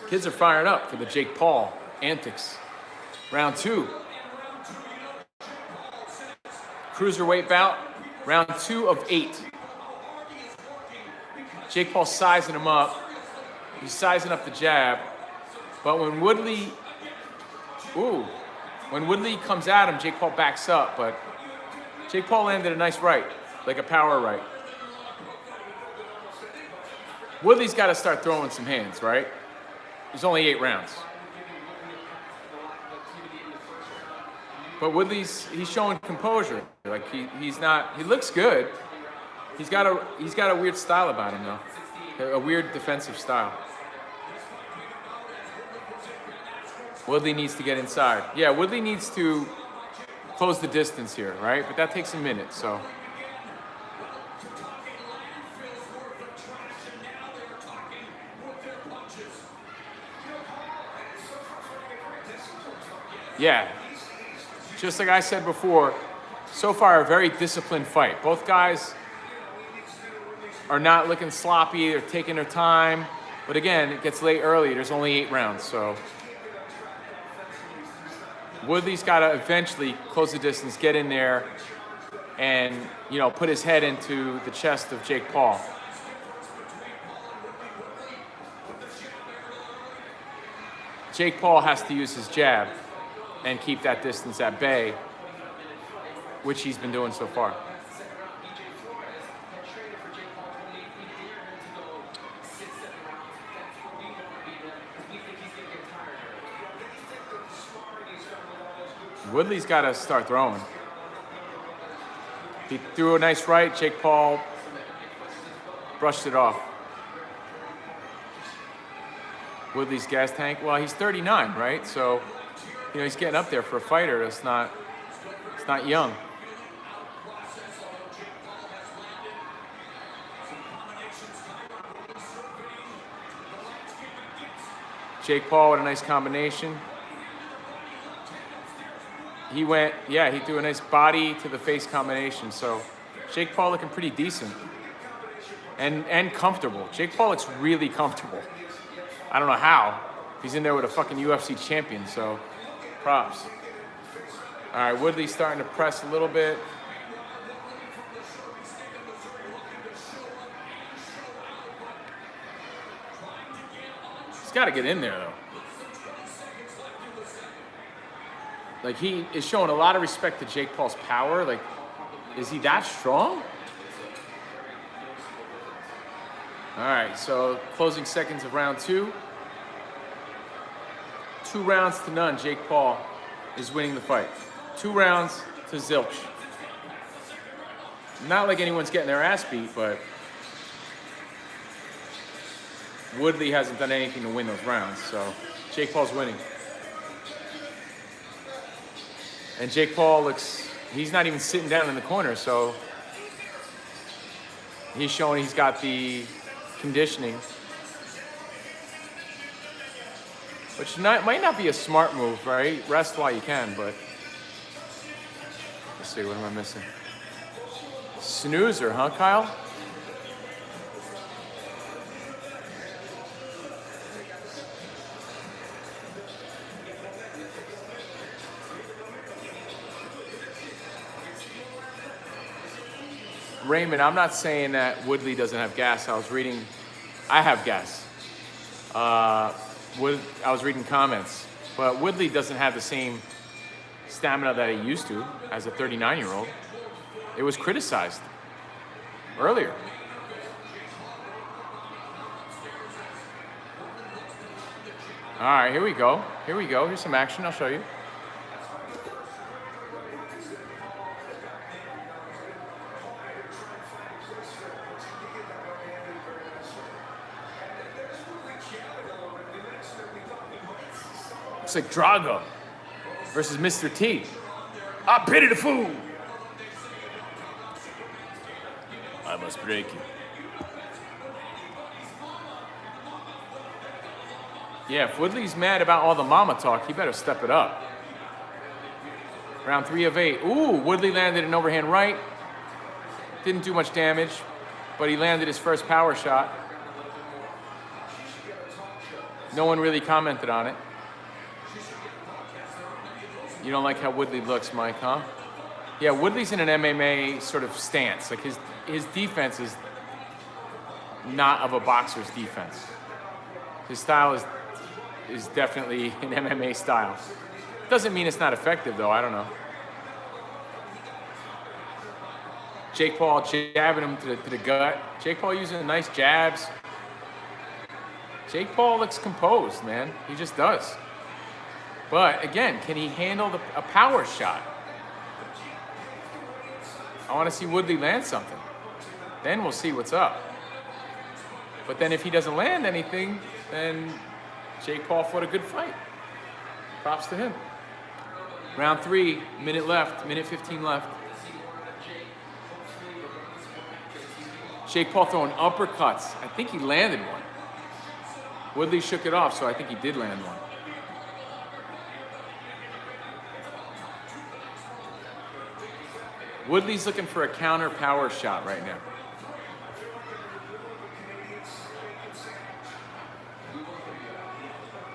firing up for the Jake Paul antics. Round two. Cruiserweight bout, round 2 of 8. Jake Paul sizing him up. He's sizing up the jab. But when Woodley comes at him, Jake Paul backs up. But Jake Paul landed a nice right, like a power right. Woodley's got to start throwing some hands, right? There's only 8 rounds. But Woodley's showing composure. Like he looks good. He's got a weird style about him though. A weird defensive style. Woodley needs to get inside. Yeah, Woodley needs to close the distance here, right? But that takes a minute, so. Yeah. Just like I said before, so far a very disciplined fight. Both guys are not looking sloppy, they're taking their time. But again, it gets late early, there's only 8 rounds, so. Woodley's gotta eventually close the distance, get in there, and put his head into the chest of Jake Paul. Jake Paul has to use his jab and keep that distance at bay, which he's been doing so far. Woodley's got to start throwing. He threw a nice right. Jake Paul brushed it off. Woodley's gas tank. Well, he's 39, right? So, you know, he's getting up there for a fighter. It's not young. Jake Paul with a nice combination. He went, yeah, he threw a nice body to the face combination. So Jake Paul looking pretty decent and comfortable. Jake Paul looks really comfortable. I don't know how. He's in there with a fucking UFC champion, so props. All right, Woodley's starting to press a little bit. He's got to get in there, though. Like, he is showing a lot of respect to Jake Paul's power. Like, is he that strong? All right, so closing seconds of round 2. 2 rounds to none. Jake Paul is winning the fight. 2 rounds to zilch. Not like anyone's getting their ass beat, but Woodley hasn't done anything to win those rounds, so Jake Paul's winning. And Jake Paul looks, he's not even sitting down in the corner, so he's showing he's got the conditioning. Which might not be a smart move, right? Rest while you can, but let's see, what am I missing? Snoozer, huh, Kyle? Raymond, I'm not saying that Woodley doesn't have gas. I have gas. I was reading comments, but Woodley doesn't have the same stamina that he used to as a 39-year-old. It was criticized earlier. All right, here we go. Here's some action. I'll show you. Looks like Drago versus Mr. T. I pity the fool. I must break you. Yeah, if Woodley's mad about all the mama talk, he better step it up. Round 3 of 8. Ooh, Woodley landed an overhand right. Didn't do much damage, but he landed his first power shot. No one really commented on it. You don't like how Woodley looks, Mike, huh? Yeah, Woodley's in an MMA sort of stance. Like his defense is not of a boxer's defense. His style is definitely an MMA style. Doesn't mean it's not effective, though. I don't know. Jake Paul jabbing him to the gut. Jake Paul using nice jabs. Jake Paul looks composed, man. He just does. But again, can he handle a power shot? I want to see Woodley land something. Then we'll see what's up. But then if he doesn't land anything, then Jake Paul fought a good fight. Props to him. Round 3, minute 15 left. Jake Paul throwing uppercuts. I think he landed one. Woodley shook it off, so I think he did land one. Woodley's looking for a counter power shot right now.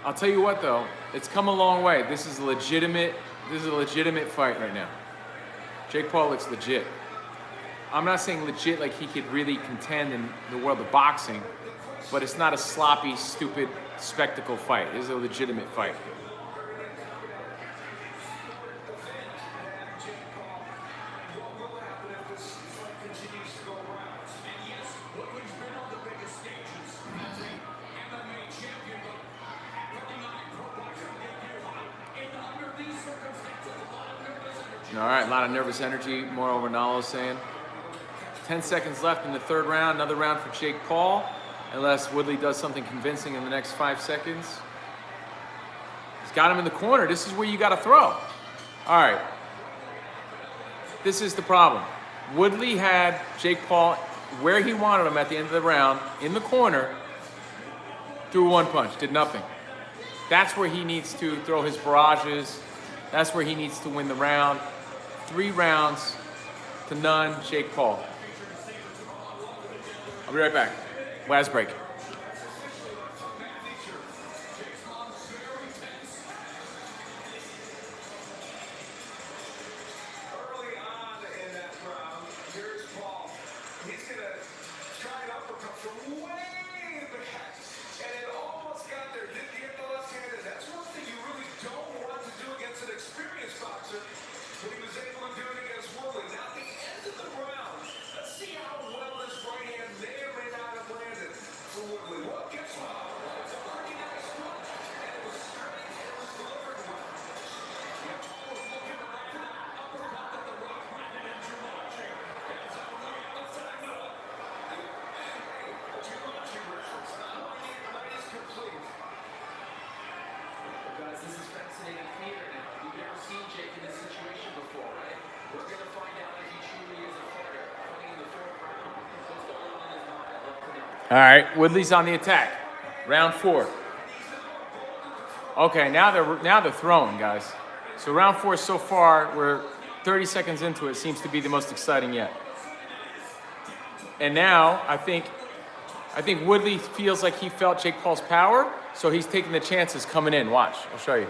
I'll tell you what though, it's come a long way. This is a legitimate fight right now. Jake Paul looks legit. I'm not saying legit like he could really contend in the world of boxing, but it's not a sloppy, stupid spectacle fight. This is a legitimate fight. All right, a lot of nervous energy. Mauro Ranallo saying. 10 seconds left in the third round. Another round for Jake Paul, unless Woodley does something convincing in the next 5 seconds. He's got him in the corner. This is where you got to throw. All right. This is the problem. Woodley had Jake Paul where he wanted him at the end of the round, in the corner, threw one punch, did nothing. That's where he needs to throw his barrages. That's where he needs to win the round. 3 rounds to none, Jake Paul. I'll be right back. Last break. All right, Woodley's on the attack. Round 4. Okay, now they're throwing, guys. So round 4 so far, we're 30 seconds into it, seems to be the most exciting yet. And now I think Woodley feels like he felt Jake Paul's power, so he's taking the chances coming in. Watch, I'll show you.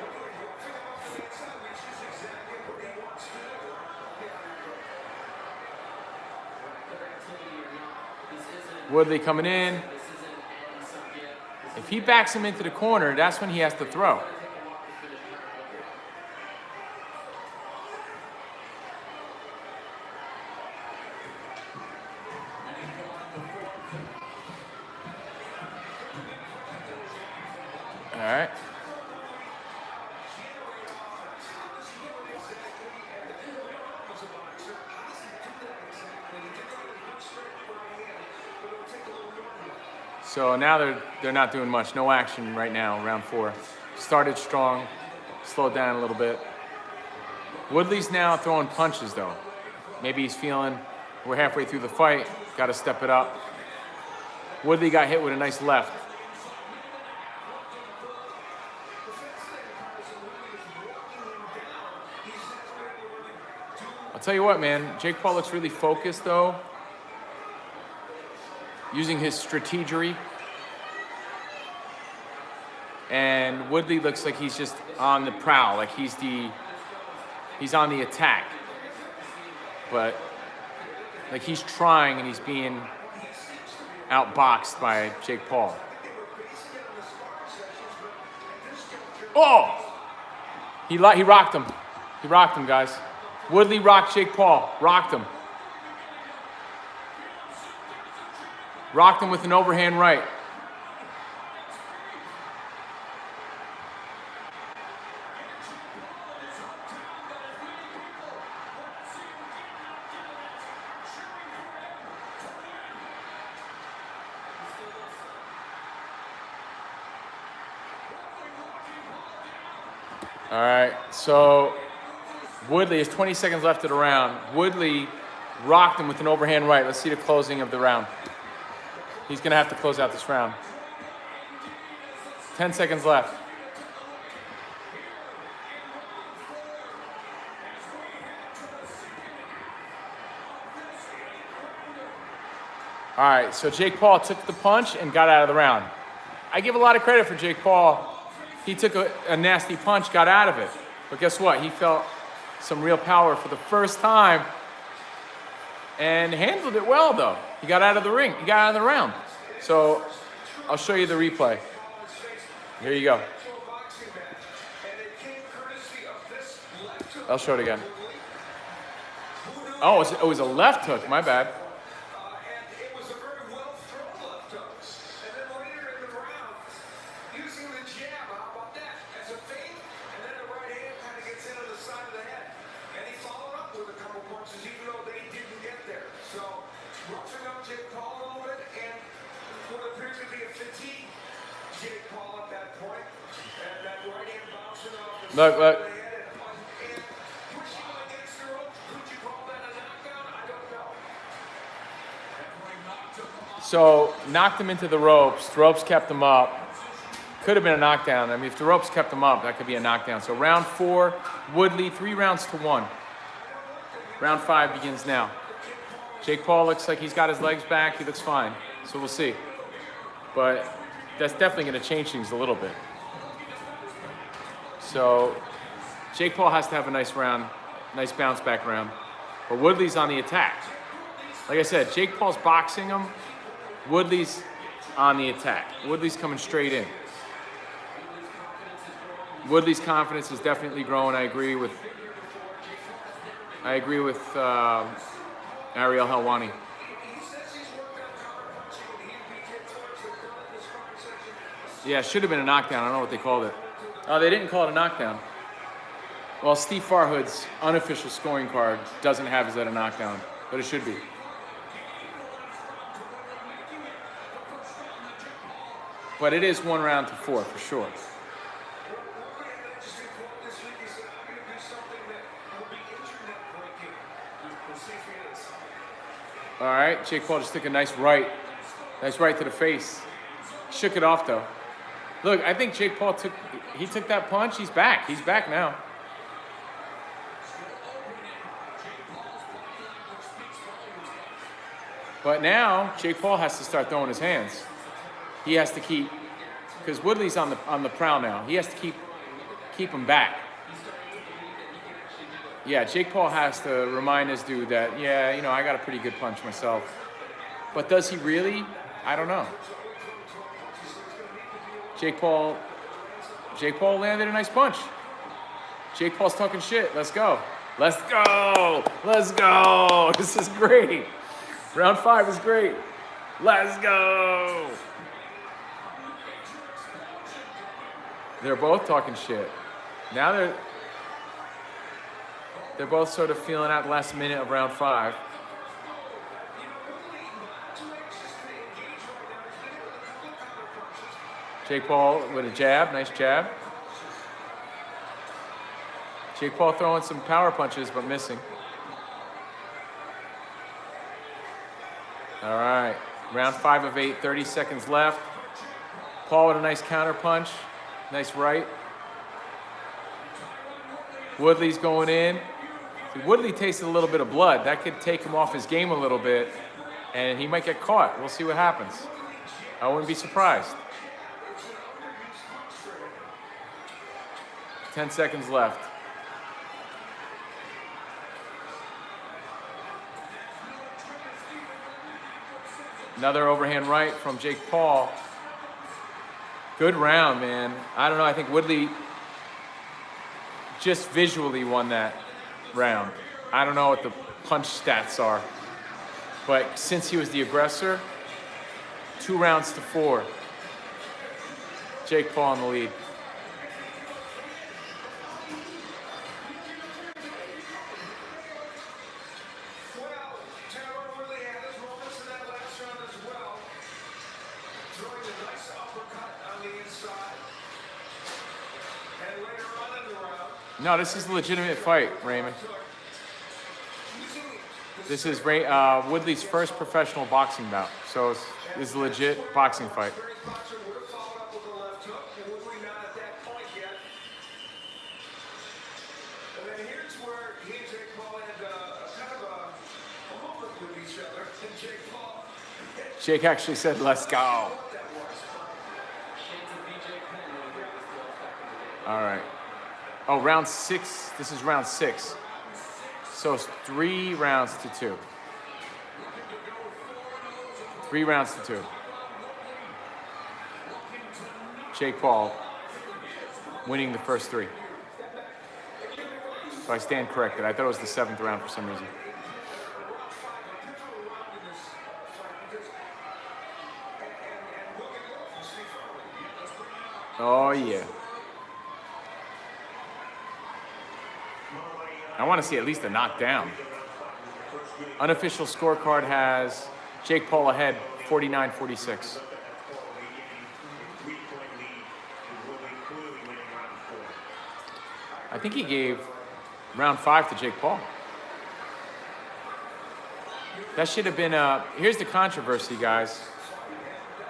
Woodley coming in. If he backs him into the corner, that's when he has to throw. All right. So now they're not doing much. No action right now, round 4. Started strong, slowed down a little bit. Woodley's now throwing punches though. Maybe he's feeling we're halfway through the fight, got to step it up. Woodley got hit with a nice left. I'll tell you what, man, Jake Paul looks really focused though. Using his strategery. And Woodley looks like he's just on the prowl, like he's on the attack. But like he's trying and he's being outboxed by Jake Paul. Oh! He rocked him. He rocked him, guys. Woodley rocked Jake Paul. Rocked him. Rocked him with an overhand right. All right, so Woodley has 20 seconds left of the round. Woodley rocked him with an overhand right. Let's see the closing of the round. He's going to have to close out this round. 10 seconds left. All right, so Jake Paul took the punch and got out of the round. I give a lot of credit for Jake Paul. He took a nasty punch, got out of it. But guess what? He felt some real power for the first time and handled it well, though. He got out of the ring. He got out of the round. So I'll show you the replay. Here you go. I'll show it again. Oh, it was a left hook. My bad. Look, look. So knocked him into the ropes. The ropes kept him up. Could have been a knockdown. I mean, if the ropes kept him up, that could be a knockdown. So round 4, Woodley, 3 rounds to 1. Round 5 begins now. Jake Paul looks like he's got his legs back. He looks fine. So we'll see. But that's definitely going to change things a little bit. So Jake Paul has to have a nice round, nice bounce back round. But Woodley's on the attack. Like I said, Jake Paul's boxing him. Woodley's on the attack. Woodley's coming straight in. Woodley's confidence is definitely growing. I agree with Ariel Helwani. Yeah, it should have been a knockdown. I don't know what they called it. Oh, they didn't call it a knockdown. Well, Steve Farhood's unofficial scoring card doesn't have it as a knockdown, but it should be. But it is 1 round to 4 for sure. All right, Jake Paul just took a nice right to the face. Shook it off though. Look, I think Jake Paul took that punch. He's back. He's back now. But now Jake Paul has to start throwing his hands. He has to keep, because Woodley's on the prowl now. He has to keep him back. Yeah, Jake Paul has to remind this dude that, yeah, you know, I got a pretty good punch myself. But does he really? I don't know. Jake Paul landed a nice punch. Jake Paul's talking shit. Let's go. Let's go. Let's go. This is great. Round 5 is great. Let's go. They're both talking shit. Now they're both sort of feeling out the last minute of round 5. Jake Paul with a jab, nice jab. Jake Paul throwing some power punches, but missing. All right, round 5 of 8, 30 seconds left. Paul with a nice counter punch, nice right. Woodley's going in. Woodley tasted a little bit of blood. That could take him off his game a little bit, and he might get caught. We'll see what happens. I wouldn't be surprised. 10 seconds left. Another overhand right from Jake Paul. Good round, man. I don't know. I think Woodley just visually won that round. I don't know what the punch stats are, but since he was the aggressor, 2 rounds to 4. Jake Paul in the lead. No, this is a legitimate fight, Raymond. This is Woodley's first professional boxing bout, so it's a legit boxing fight. Jake actually said, "Let's go." All right. Oh, round 6. This is round 6. So it's 3 rounds to 2. 3 rounds to 2. Jake Paul winning the first 3. So I stand corrected. I thought it was the 7th round for some reason. Oh, yeah. I want to see at least a knockdown. Unofficial scorecard has Jake Paul ahead, 49-46. I think he gave round 5 to Jake Paul. That should have been here's the controversy, guys.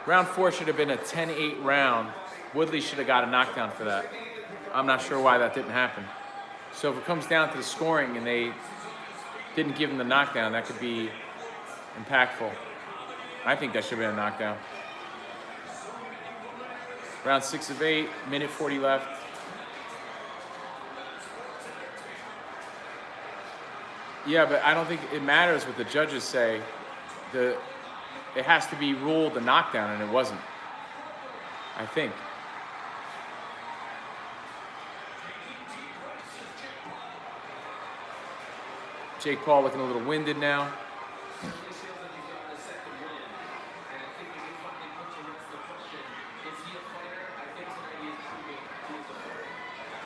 Round 4 should have been a 10-8 round. Woodley should have got a knockdown for that. I'm not sure why that didn't happen. So if it comes down to the scoring and they didn't give him the knockdown, that could be impactful. I think that should have been a knockdown. Round 6 of 8, minute 40 left. Yeah, but I don't think it matters what the judges say. It has to be ruled a knockdown, and it wasn't, I think. Jake Paul looking a little winded now.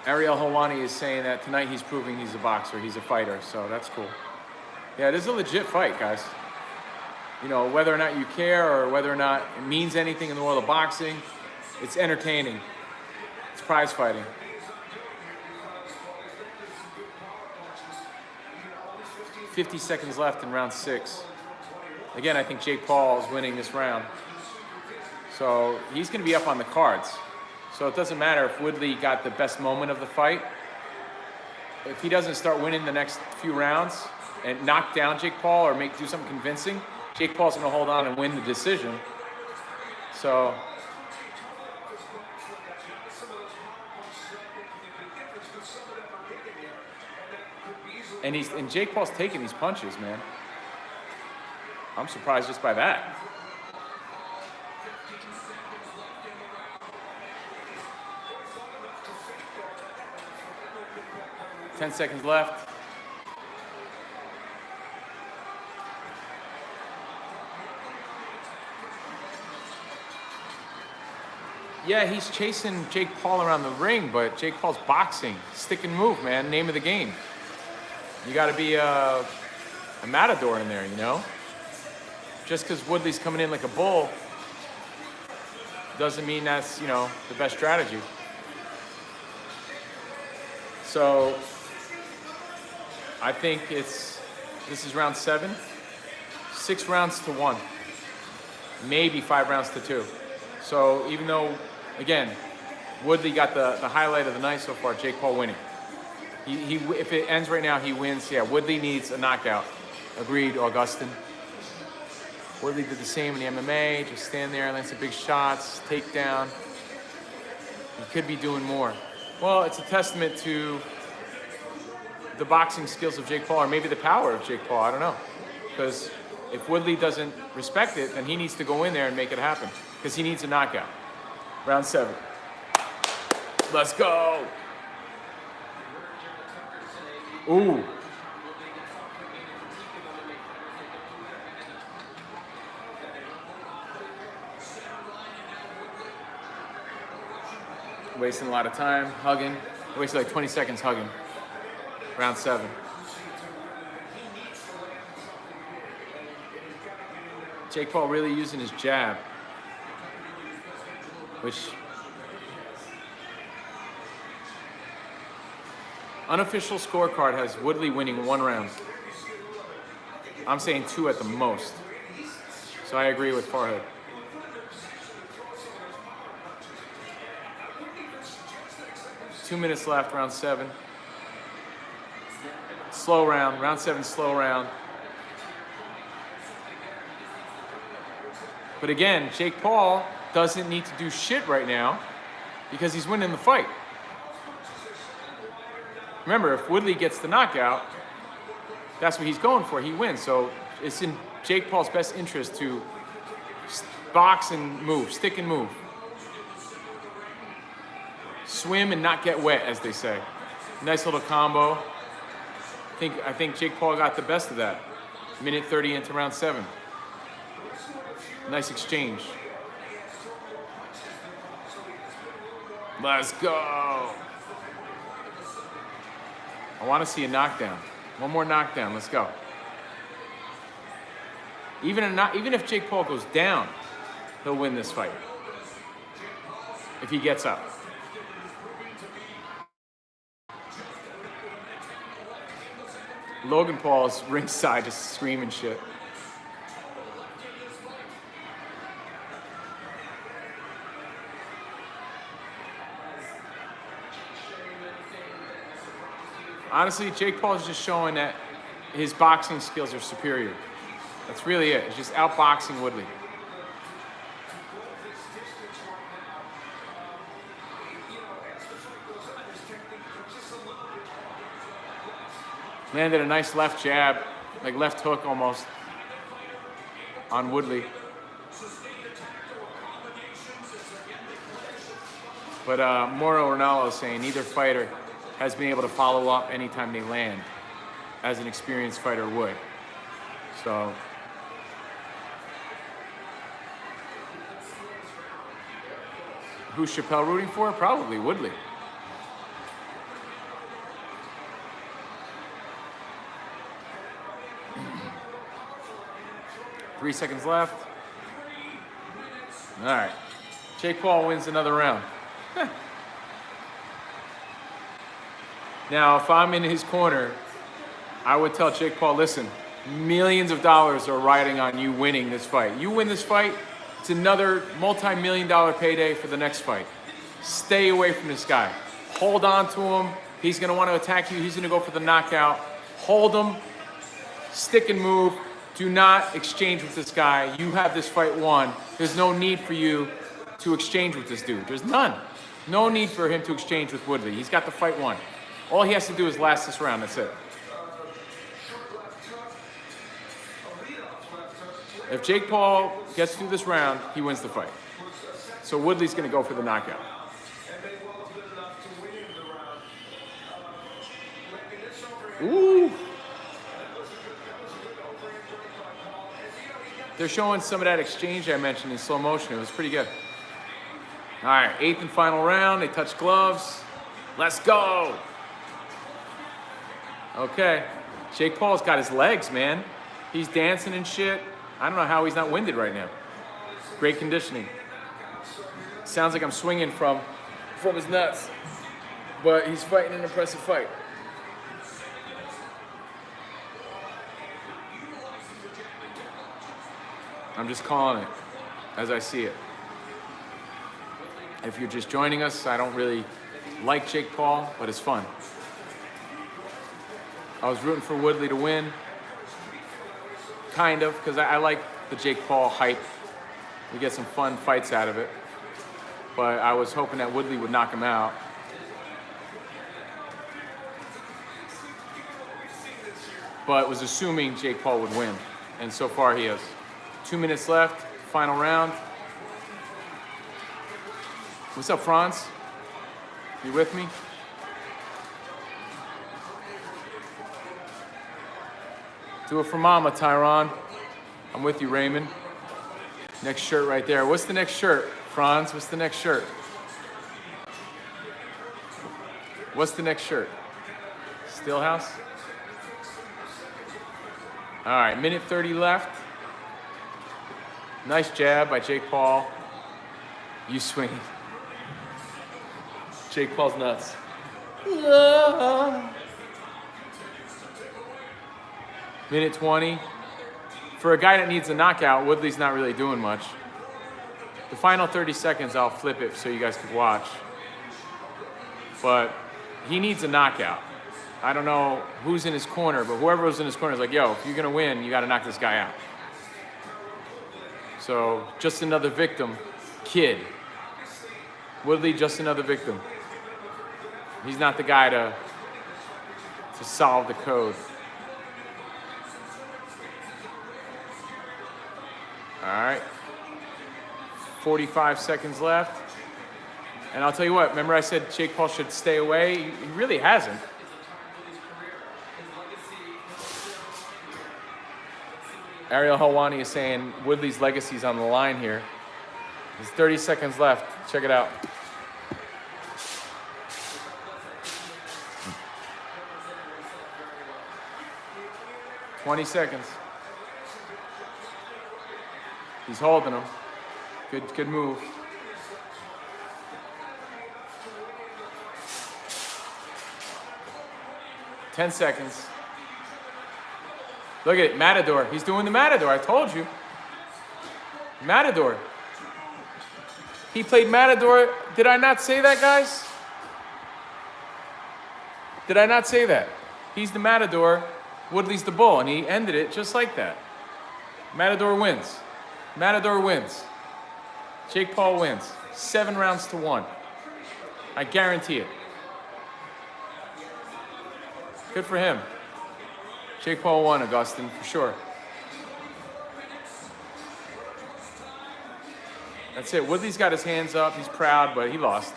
Ariel Helwani is saying that tonight he's proving he's a boxer, he's a fighter, so that's cool. Yeah, it is a legit fight, guys. You know, whether or not you care or whether or not it means anything in the world of boxing, it's entertaining. It's prize fighting. $50 seconds left in round 6. Again, I think Jake Paul is winning this round. So he's going to be up on the cards. So it doesn't matter if Woodley got the best moment of the fight. If he doesn't start winning the next few rounds and knock down Jake Paul or do something convincing, Jake Paul's going to hold on and win the decision. So and Jake Paul's taking these punches, man. I'm surprised just by that. $10 seconds left. Yeah, he's chasing Jake Paul around the ring, but Jake Paul's boxing. Stick and move, man. Name of the game. You got to be a matador in there, you know? Just because Woodley's coming in like a bull doesn't mean that's, you know, the best strategy. So I think this is round 7. 6 rounds to 1. Maybe 5 rounds to 2. So even though, again, Woodley got the highlight of the night so far, Jake Paul winning. He if it ends right now, he wins. Yeah, Woodley needs a knockout. Agreed, Augustin. Woodley did the same in the MMA. Just stand there, land some big shots, takedown. He could be doing more. Well, it's a testament to the boxing skills of Jake Paul, or maybe the power of Jake Paul. I don't know. Because if Woodley doesn't respect it, then he needs to go in there and make it happen. Because he needs a knockout. Round 7. Let's go. Ooh. Wasting a lot of time, hugging. I wasted like 20 seconds hugging. Round 7. Jake Paul really using his jab, which unofficial scorecard has Woodley winning 1 round. I'm saying 2 at the most. So I agree with Farhad. Two minutes left, round 7. Slow round, round 7, slow round. But again, Jake Paul doesn't need to do shit right now because he's winning the fight. Remember, if Woodley gets the knockout, that's what he's going for. He wins. So it's in Jake Paul's best interest to box and move, stick and move. Swim and not get wet, as they say. Nice little combo. I think Jake Paul got the best of that. Minute 30 into round 7. Nice exchange. Let's go. I want to see a knockdown. One more knockdown. Let's go. Even if Jake Paul goes down, he'll win this fight. If he gets up. Logan Paul's ringside just screaming shit. Honestly, Jake Paul is just showing that his boxing skills are superior. That's really it. It's just outboxing Woodley. Landed a nice left jab, like left hook almost, on Woodley. But Mauro Ranallo is saying neither fighter has been able to follow up anytime they land, as an experienced fighter would. So, who's Chappelle rooting for? Probably Woodley. Three seconds left. All right. Jake Paul wins another round. Now, if I'm in his corner, I would tell Jake Paul, listen, millions of dollars are riding on you winning this fight. You win this fight, it's another multi-million-dollar payday for the next fight. Stay away from this guy. Hold on to him. He's going to want to attack you. He's going to go for the knockout. Hold him. Stick and move. Do not exchange with this guy. You have this fight won. There's no need for you to exchange with this dude. There's none. No need for him to exchange with Woodley. He's got the fight won. All he has to do is last this round. That's it. If Jake Paul gets through this round, he wins the fight. So Woodley's going to go for the knockout. Ooh. They're showing some of that exchange I mentioned in slow motion. It was pretty good. All right, 8th and final round. They touch gloves. Let's go. Okay. Jake Paul's got his legs, man. He's dancing and shit. I don't know how he's not winded right now. Great conditioning. Sounds like I'm swinging from his nuts. But he's fighting an impressive fight. I'm just calling it as I see it. If you're just joining us, I don't really like Jake Paul, but it's fun. I was rooting for Woodley to win. Kind of, because I like the Jake Paul hype. We get some fun fights out of it. But I was hoping that Woodley would knock him out. But was assuming Jake Paul would win. And so far he is. 2 minutes left, final round. What's up, Franz? You with me? Do it for mama, Tyron. I'm with you, Raymond. Next shirt right there. What's the next shirt, Franz? What's the next shirt? What's the next shirt? Stillhouse? All right, minute 30 left. Nice jab by Jake Paul. You swinging. Jake Paul's nuts. Minute 20. For a guy that needs a knockout, Woodley's not really doing much. The final 30 seconds, I'll flip it so you guys can watch. But he needs a knockout. I don't know who's in his corner, but whoever was in his corner is like, yo, if you're gonna win, you gotta knock this guy out. So, just another victim, kid. Woodley, just another victim. He's not the guy to solve the code. All right. 45 seconds left. And I'll tell you what, remember I said Jake Paul should stay away? He really hasn't. Ariel Helwani is saying Woodley's legacy's on the line here. There's 30 seconds left. Check it out. "20 seconds. He's holding him. Good move. "10 seconds. Look at it, Matador. He's doing the Matador, I told you. Matador. He played Matador. Did I not say that, guys? Did I not say that? He's the Matador, Woodley's the bull, and he ended it just like that. Matador wins. Matador wins. Jake Paul wins. 7 rounds to 1. I guarantee it. Good for him. Jake Paul won, Augustin, for sure. That's it. Woodley's got his hands up. He's proud, but he lost.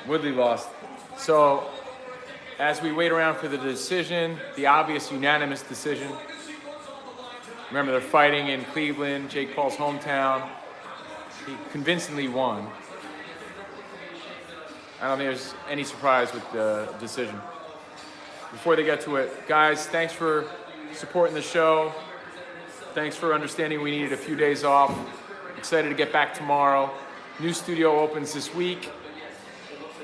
Woodley lost. So, as we wait around for the decision, the obvious unanimous decision. Remember, they're fighting in Cleveland, Jake Paul's hometown. He convincingly won. I don't think there's any surprise with the decision. Before they get to it, guys, thanks for supporting the show. Thanks for understanding we needed a few days off. Excited to get back tomorrow. New studio opens this week.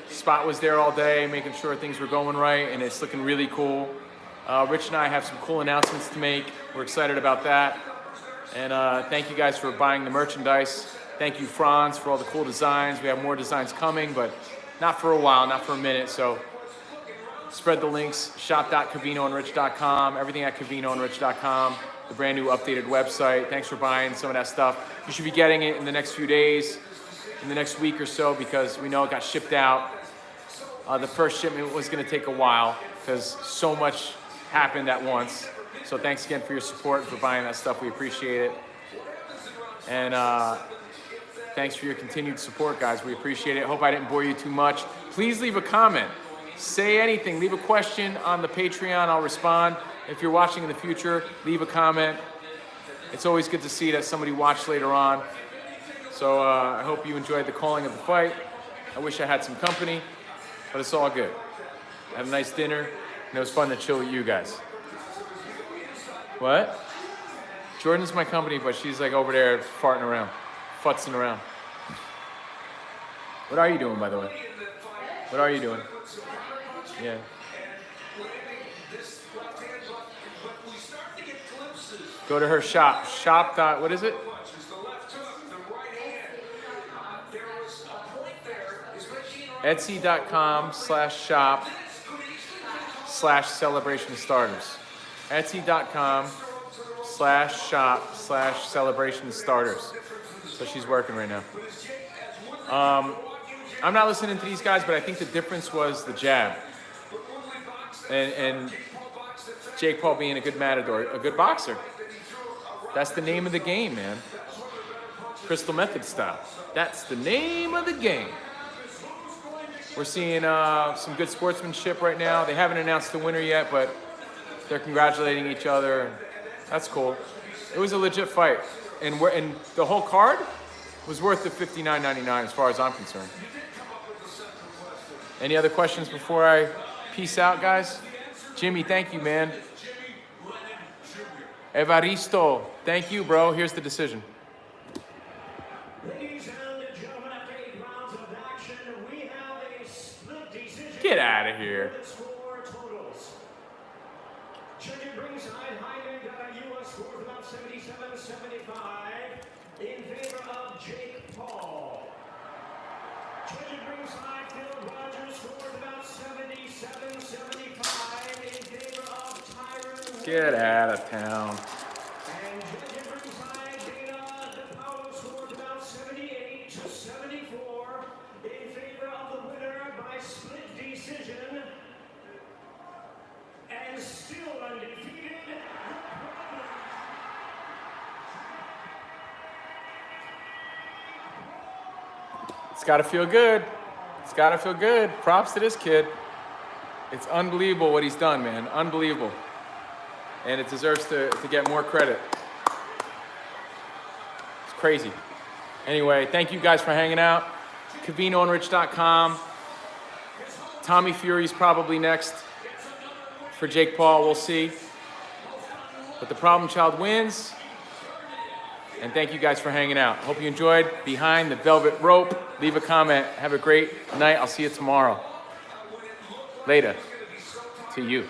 Spot was there all day, making sure things were going right, and it's looking really cool. Rich and I have some cool announcements to make. We're excited about that. And thank you guys for buying the merchandise. Thank you, Franz, for all the cool designs. We have more designs coming, but not for a while, not for a minute. So spread the links, shop.covinoandrich.com, everything at covinoandrich.com, the brand new updated website. Thanks for buying some of that stuff. You should be getting it in the next few days, in the next week or so, because we know it got shipped out. The first shipment was going to take a while because so much happened at once. So thanks again for your support and for buying that stuff. We appreciate it. And thanks for your continued support, guys. We appreciate it. Hope I didn't bore you too much. Please leave a comment. Say anything. Leave a question on the Patreon. I'll respond. If you're watching in the future, leave a comment. It's always good to see that somebody watched later on. So I hope you enjoyed the calling of the fight. I wish I had some company, but it's all good. I had a nice dinner, and it was fun to chill with you guys. What? Jordan's my company, but she's like over there farting around, futzing around. What are you doing, by the way? What are you doing? Yeah. Go to her shop. Shop. What is it? Etsy.com/shop/celebration starters. Etsy.com/shop/celebration starters. So she's working right now. I'm not listening to these guys, but I think the difference was the jab. And Jake Paul being a good matador, a good boxer. That's the name of the game, man. Crystal Method style. That's the name of the game. We're seeing some good sportsmanship right now. They haven't announced the winner yet, but they're congratulating each other. That's cool. It was a legit fight. And the whole card was worth the $59.99 as far as I'm concerned. Any other questions before I peace out, guys? Jimmy, thank you, man. Evaristo, thank you, bro. Here's the decision. Get out of here. Judging ringside, Hyman got a U.S. score of about 77-75 in favor of Jake Paul. Judging ringside, Phil Rogers scored about 77-75 in favor of Tyron. Get out of town. And judging ringside, Dana DePaulo scored about 78-74 in favor of the winner by split decision. And still undefeated, the problem. It's got to feel good. It's got to feel good. Props to this kid. It's unbelievable what he's done, man. Unbelievable. And it deserves to get more credit. It's crazy. Anyway, thank you guys for hanging out. Covinoandrich.com. Tommy Fury's probably next. For Jake Paul, we'll see. But the problem child wins. And thank you guys for hanging out. Hope you enjoyed Behind the Velvet Rope. Leave a comment. Have a great night. I'll see you tomorrow. Later. To you.